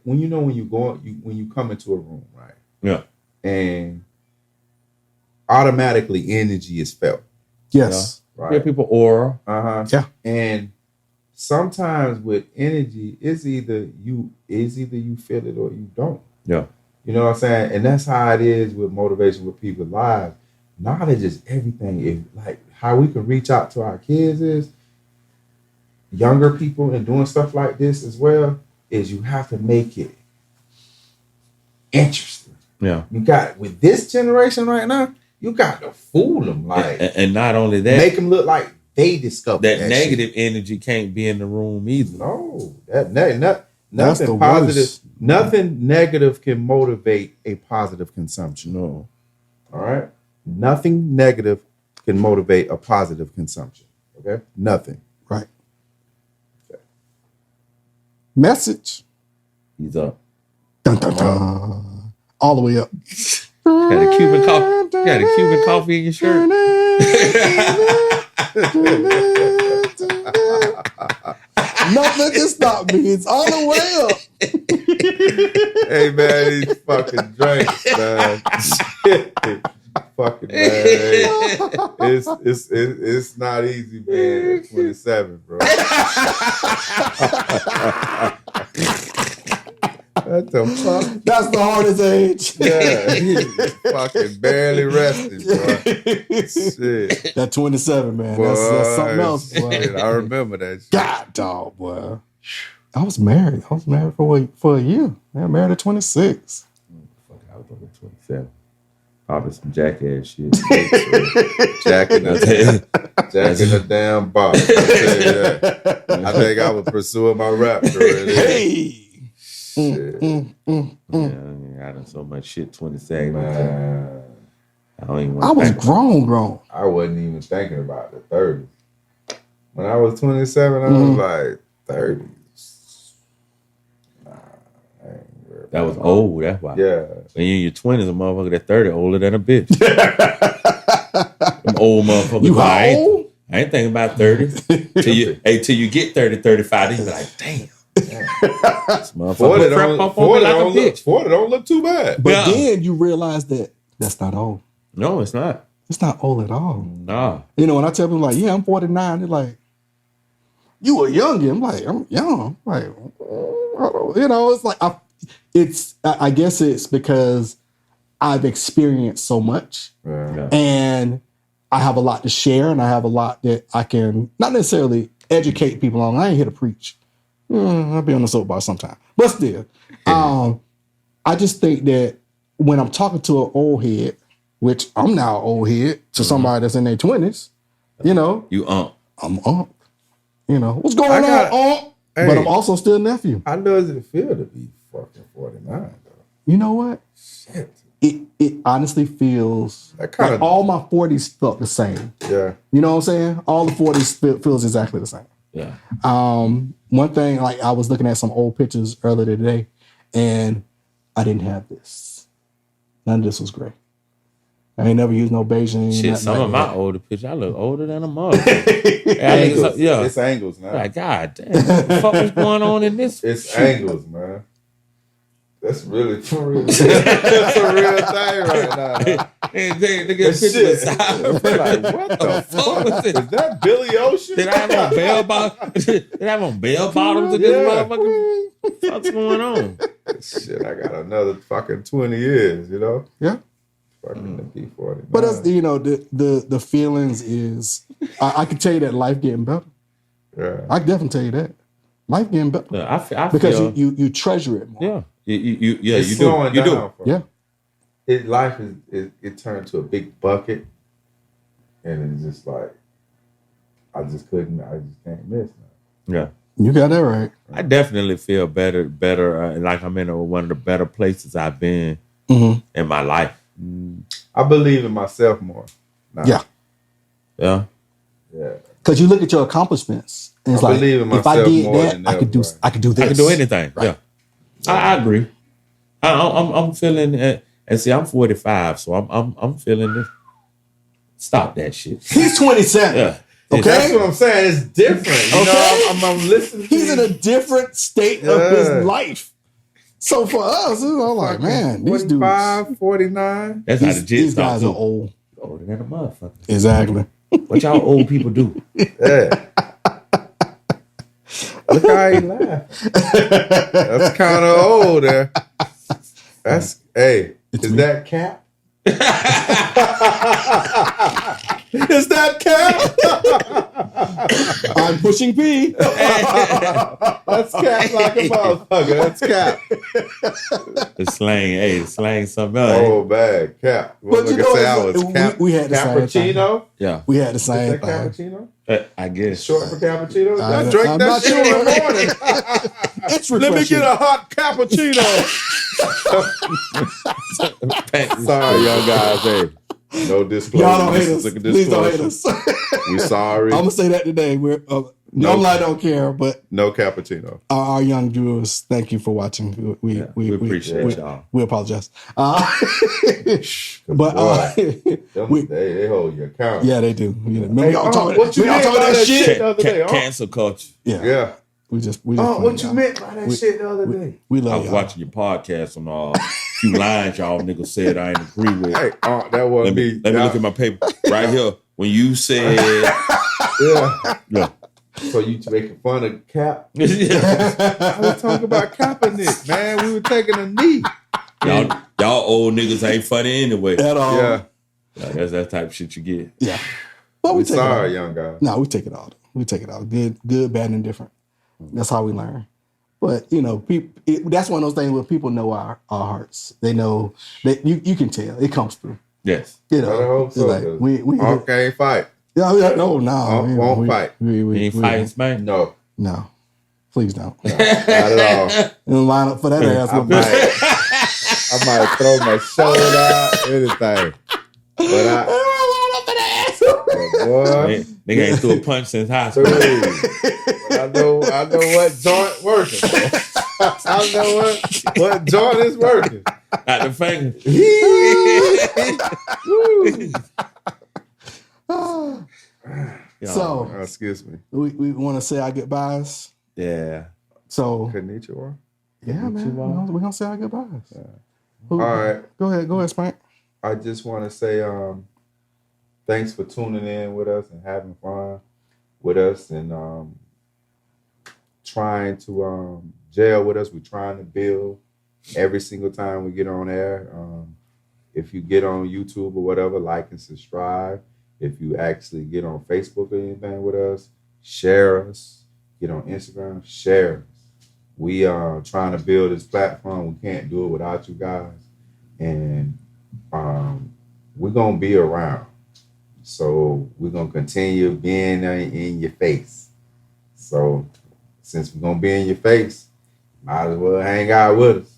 Speaker 3: when you come into a room, right?
Speaker 2: Yeah.
Speaker 3: And automatically energy is felt.
Speaker 4: Yes.
Speaker 3: Right.
Speaker 2: Yeah, people aura.
Speaker 4: Yeah.
Speaker 3: And sometimes with energy, it's either you feel it or you don't.
Speaker 2: Yeah.
Speaker 3: You know what I'm saying? And that's how it is with motivation with people's lives. Knowledge is everything. If like how we can reach out to our kids is younger people and doing stuff like this as well, is you have to make it interesting.
Speaker 2: Yeah.
Speaker 3: You got with this generation right now, you got to fool them like
Speaker 2: and not only that,
Speaker 3: make them look like they discovered
Speaker 2: that negative energy can't be in the room either.
Speaker 3: No, nothing positive.
Speaker 4: Worst.
Speaker 3: Nothing negative can motivate a positive consumption.
Speaker 2: No.
Speaker 3: All right. Nothing negative can motivate a positive consumption. Okay. Nothing.
Speaker 4: Right. Okay. Message.
Speaker 2: He's up.
Speaker 4: Dun, dun, dun. All the way up.
Speaker 2: Got a Cuban coffee. Got a Cuban coffee in your shirt.
Speaker 4: Nothing can stop me. It's all the way up.
Speaker 3: Hey man, these fucking drinks, man. fucking it's not easy being at 27, bro. What the fuck?
Speaker 4: That's the hardest age.
Speaker 3: Yeah, he's fucking barely rested, bro. Shit.
Speaker 4: That 27, man. That's something else, boy.
Speaker 3: Shit, I remember that shit.
Speaker 4: God, dog, boy. I was married for a year. I married at 26.
Speaker 2: Fuck, I was over 27. Probably some jackass shit.
Speaker 3: Jacking the damn box. I think I was pursuing my rap career.
Speaker 4: Hey.
Speaker 3: Shit.
Speaker 2: Yeah, I done so much shit 27.
Speaker 3: Man,
Speaker 2: I don't even
Speaker 4: I
Speaker 2: want
Speaker 4: was
Speaker 2: to
Speaker 4: grown.
Speaker 3: I wasn't even thinking about the 30s. When I was 27, I was like, 30s.
Speaker 2: That was old, that's why.
Speaker 3: Yeah.
Speaker 2: When you're in your 20s, a motherfucker that's 30 older than a bitch. Them old motherfuckers.
Speaker 4: You how old?
Speaker 2: I ain't thinking about 30. Till you get 30, 35, then you be like, damn. This motherfucker crept up on me like a bitch.
Speaker 3: 40 don't look too bad.
Speaker 4: But then you realize that that's not old.
Speaker 2: No, it's not.
Speaker 4: It's not old at all.
Speaker 2: Nah.
Speaker 4: You know, when I tell people like, yeah, I'm 49, they're like, you were young. I'm like, I'm young. I'm like, you know, it's like, I guess it's because I've experienced so much and I have a lot to share and I have a lot that I can not necessarily educate people on. I ain't here to preach. I'll be on the soapbox sometime. But still, I just think that when I'm talking to an old head, which I'm now an old head to somebody that's in their 20s, you know. I'm Unc. You know, what's going on, Unc? Hey, but I'm also still nephew.
Speaker 3: How does it feel to be fucking 49, though?
Speaker 4: You know what?
Speaker 3: Shit.
Speaker 4: It honestly feels like all my 40s felt the same.
Speaker 3: Yeah.
Speaker 4: You know what I'm saying? All the 40s feels exactly the same.
Speaker 2: Yeah.
Speaker 4: One thing, like I was looking at some old pictures earlier today, and I didn't have this. None of this was gray. I ain't never used no Beijing.
Speaker 2: Shit, some
Speaker 4: like
Speaker 2: of my older pictures, I look older than a motherfucker.
Speaker 3: Angles.
Speaker 2: Yeah.
Speaker 3: It's angles now.
Speaker 2: Like, God damn, what the fuck is going on in this?
Speaker 3: It's angles, man. That's really for real. That's a real thing right now.
Speaker 2: And they get pictures of
Speaker 3: like, what the fuck was this? Is that Billy Ocean?
Speaker 2: Did I have on bell bottoms? Did I have on bell bottoms in this motherfucker? What's going on?
Speaker 3: Shit, I got another fucking 20 years, you know?
Speaker 4: Yeah.
Speaker 3: Fucking the P40.
Speaker 4: But that's, you know, the feelings is, I can tell you that life getting better.
Speaker 3: Yeah.
Speaker 4: I can definitely tell you that. Life getting better.
Speaker 2: Yeah, I
Speaker 4: because
Speaker 2: feel,
Speaker 4: you treasure it more.
Speaker 2: Yeah. You
Speaker 3: it's
Speaker 2: do. You do.
Speaker 4: Yeah.
Speaker 3: Life it turned to a big bucket, and it's just like I just can't miss now.
Speaker 2: Yeah.
Speaker 4: You got that right.
Speaker 2: I definitely feel better. Like I'm in one of the better places I've been in my life.
Speaker 3: I believe in myself more now.
Speaker 4: Yeah.
Speaker 2: Yeah.
Speaker 3: Yeah.
Speaker 4: Because you look at your accomplishments, and it's
Speaker 3: I
Speaker 4: like,
Speaker 3: believe in
Speaker 4: if I
Speaker 3: myself
Speaker 4: did
Speaker 3: more
Speaker 4: that,
Speaker 3: than
Speaker 4: I could do
Speaker 3: ever.
Speaker 4: I could do this.
Speaker 2: I can do anything.
Speaker 4: Right.
Speaker 2: Yeah. I agree. I'm feeling and see, I'm 45, so I'm feeling this. Stop that shit.
Speaker 4: He's 27.
Speaker 2: Yeah.
Speaker 4: Okay.
Speaker 3: That's what I'm saying. It's different. You know, I'm listening to
Speaker 4: He's in a different state of his life. So for us, it's all like, man, these dudes.
Speaker 3: 45, 49.
Speaker 2: That's how the jits
Speaker 4: These
Speaker 2: talk
Speaker 4: guys
Speaker 2: too.
Speaker 4: are old.
Speaker 2: Older than a motherfucker.
Speaker 4: Exactly.
Speaker 2: What y'all old people do?
Speaker 3: Yeah. Look how he laughed. That's kind of old there. That's, hey, is that Cap? Is that Cap?
Speaker 4: I'm pushing P.
Speaker 3: That's Cap like a motherfucker. That's Cap.
Speaker 2: The slang something else.
Speaker 3: Oh, bad Cap.
Speaker 4: But you know, we had the same thing.
Speaker 3: Cappuccino?
Speaker 2: Yeah.
Speaker 4: We had the
Speaker 3: Is
Speaker 4: same
Speaker 3: that
Speaker 4: thing.
Speaker 3: cappuccino?
Speaker 2: I guess.
Speaker 3: Short for cappuccino? I
Speaker 4: I'm
Speaker 3: drank that
Speaker 4: not
Speaker 3: shit
Speaker 4: sure.
Speaker 3: in the morning.
Speaker 4: It's
Speaker 3: Let me
Speaker 4: refreshing.
Speaker 3: get a hot cappuccino. Sorry, young guys. Hey, no disclosure.
Speaker 4: Y'all don't hate
Speaker 3: This
Speaker 4: us.
Speaker 3: is a
Speaker 4: Please don't hate
Speaker 3: disclosure.
Speaker 4: us.
Speaker 3: We sorry.
Speaker 4: I'm gonna say that today. We're normally I don't care, but
Speaker 3: No cappuccino.
Speaker 4: our young viewers, thank you for watching. We
Speaker 2: appreciate y'all.
Speaker 4: We apologize. But
Speaker 3: Them, they hold you accountable.
Speaker 4: yeah, they do. You know, remember
Speaker 3: Hey,
Speaker 4: y'all talking
Speaker 3: what you
Speaker 4: we all
Speaker 3: mean
Speaker 4: talking
Speaker 3: by
Speaker 4: that
Speaker 3: that
Speaker 4: shit.
Speaker 3: shit the other day?
Speaker 2: Cancel culture.
Speaker 4: Yeah.
Speaker 3: Yeah.
Speaker 4: We just
Speaker 3: Oh, what you
Speaker 4: y'all.
Speaker 3: meant by that shit the other day?
Speaker 4: We
Speaker 2: I
Speaker 4: love
Speaker 2: was
Speaker 4: y'all.
Speaker 2: watching your podcast on a few lines y'all niggas said I ain't agree with.
Speaker 3: Hey, that wasn't me.
Speaker 2: Let me look at my paper right here. When you said,
Speaker 3: Yeah. So you making fun of Cap? I was talking about Kaepernick, man. We were taking a knee.
Speaker 2: y'all old niggas ain't funny anyway.
Speaker 4: At all.
Speaker 3: Yeah.
Speaker 2: That's that type of shit you get.
Speaker 4: Yeah. But
Speaker 3: We
Speaker 4: take it all.
Speaker 3: sorry, young guy.
Speaker 4: No, we take it all. We take it all. Good, bad, and different. That's how we learn. But that's one of those things where people know our hearts. They know that you can tell it comes through.
Speaker 2: Yes.
Speaker 4: You
Speaker 3: Better
Speaker 4: know,
Speaker 3: hope
Speaker 4: it's
Speaker 3: so.
Speaker 4: like we
Speaker 3: Okay, fight.
Speaker 4: no,
Speaker 3: Won't fight.
Speaker 2: You ain't fighting, man.
Speaker 3: No,
Speaker 4: No, please don't.
Speaker 3: not at all.
Speaker 4: And line up for that ass.
Speaker 3: I might throw my shoulder out, anything. But boy,
Speaker 2: Nigga ain't threw a punch since high school.
Speaker 3: but I know what joint working. I know what joint is working.
Speaker 2: Out the finger.
Speaker 4: So
Speaker 3: Excuse me.
Speaker 4: we want to say our goodbyes.
Speaker 2: Yeah.
Speaker 4: So
Speaker 3: Konnichiwa.
Speaker 4: yeah, man, we're gonna say our goodbyes.
Speaker 3: All right.
Speaker 4: Go ahead, Spank.
Speaker 3: I just want to say thanks for tuning in with us and having fun with us and trying to gel with us. We're trying to build every single time we get on air. If you get on YouTube or whatever, like and subscribe. If you actually get on Facebook or anything with us, share us. Get on Instagram, share us. We are trying to build this platform. We can't do it without you guys. And we're going to be around. So we're going to continue being in your face. So since we're going to be in your face, might as well hang out with us.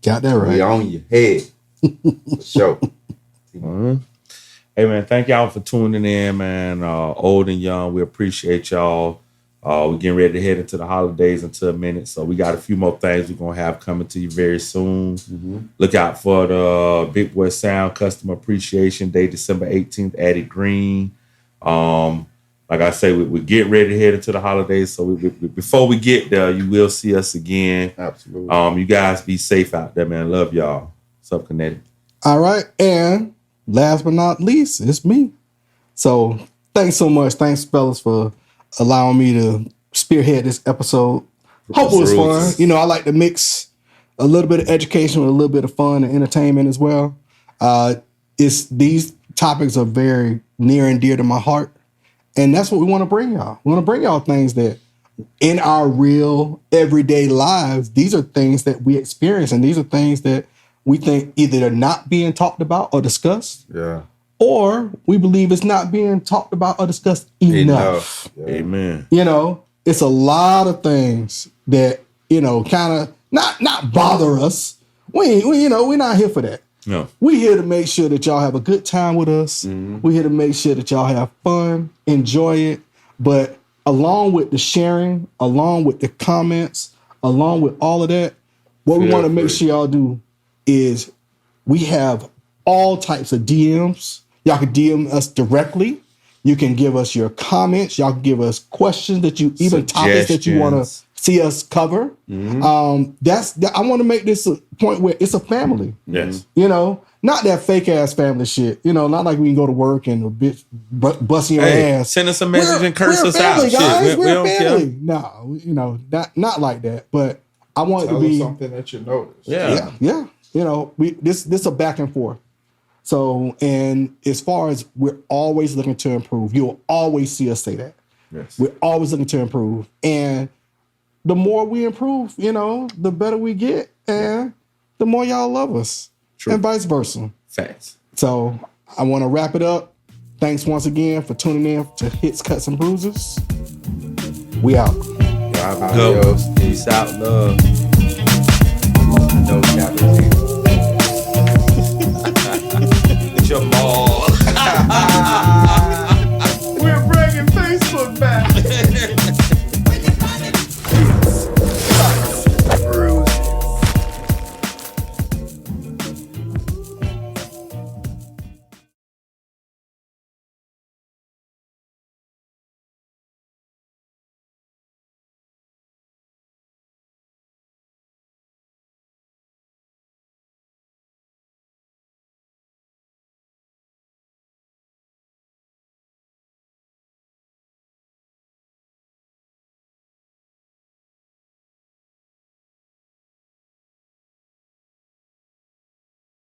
Speaker 4: Got that right.
Speaker 3: We on your head. For sure.
Speaker 2: Mm-hmm. Hey, man, thank y'all for tuning in, man. Old and young, we appreciate y'all. We're getting ready to head into the holidays into a minute, so we got a few more things we're going to have coming to you very soon. Mm-hmm. Look out for the Big Boy Sound Customer Appreciation Day, December 18th, Added Green. Like I say, we get ready to head into the holidays, so before we get there, you will see us again.
Speaker 3: Absolutely.
Speaker 2: You guys be safe out there, man. Love y'all. What's up, Connecticut?
Speaker 4: All right, and last but not least, it's me. So thanks so much. Thanks, fellas, for allowing me to spearhead this episode. Hope it was fun. You know, I like to mix a little bit of education with a little bit of fun and entertainment as well. These topics are very near and dear to my heart, and that's what we want to bring y'all. We want to bring y'all things that in our real everyday lives, these are things that we experience, and these are things that we think either they're not being talked about or discussed.
Speaker 3: Yeah.
Speaker 4: Or we believe it's not being talked about or discussed enough.
Speaker 3: Yeah.
Speaker 2: Amen.
Speaker 4: You know, it's a lot of things that, kind of not bother us. We're not here for that.
Speaker 2: No.
Speaker 4: We're here to make sure that y'all have a good time with us. Mm-hmm. We're here to make sure that y'all have fun, enjoy it. But along with the sharing, along with the comments, along with all of that, what we want to make sure y'all do is we have all types of DMs. Y'all can DM us directly. You can give us your comments. Y'all can give us questions even topics that you want to see us cover. Mm-hmm. I want to make this a point where it's a family.
Speaker 2: Yes.
Speaker 4: Not that fake ass family shit. Not like we can go to work and a bitch busting your ass.
Speaker 2: Send us a message and curse us
Speaker 4: family,
Speaker 2: out.
Speaker 4: Guys.
Speaker 2: Shit.
Speaker 4: We're
Speaker 2: we don't
Speaker 4: family.
Speaker 2: care.
Speaker 4: No, not like that. But I want it to be
Speaker 3: something that you notice.
Speaker 2: Yeah.
Speaker 4: Yeah. This a back and forth. So, and as far as we're always looking to improve, you'll always see us say that.
Speaker 2: Yes.
Speaker 4: We're always looking to improve. And the more we improve, the better we get. And the more y'all love us. True. And vice versa.
Speaker 2: Facts.
Speaker 4: So I want to wrap it up. Thanks once again for tuning in to Hits, Cuts, and Bruises. We out.
Speaker 2: Go. Peace out, love.
Speaker 3: No capital.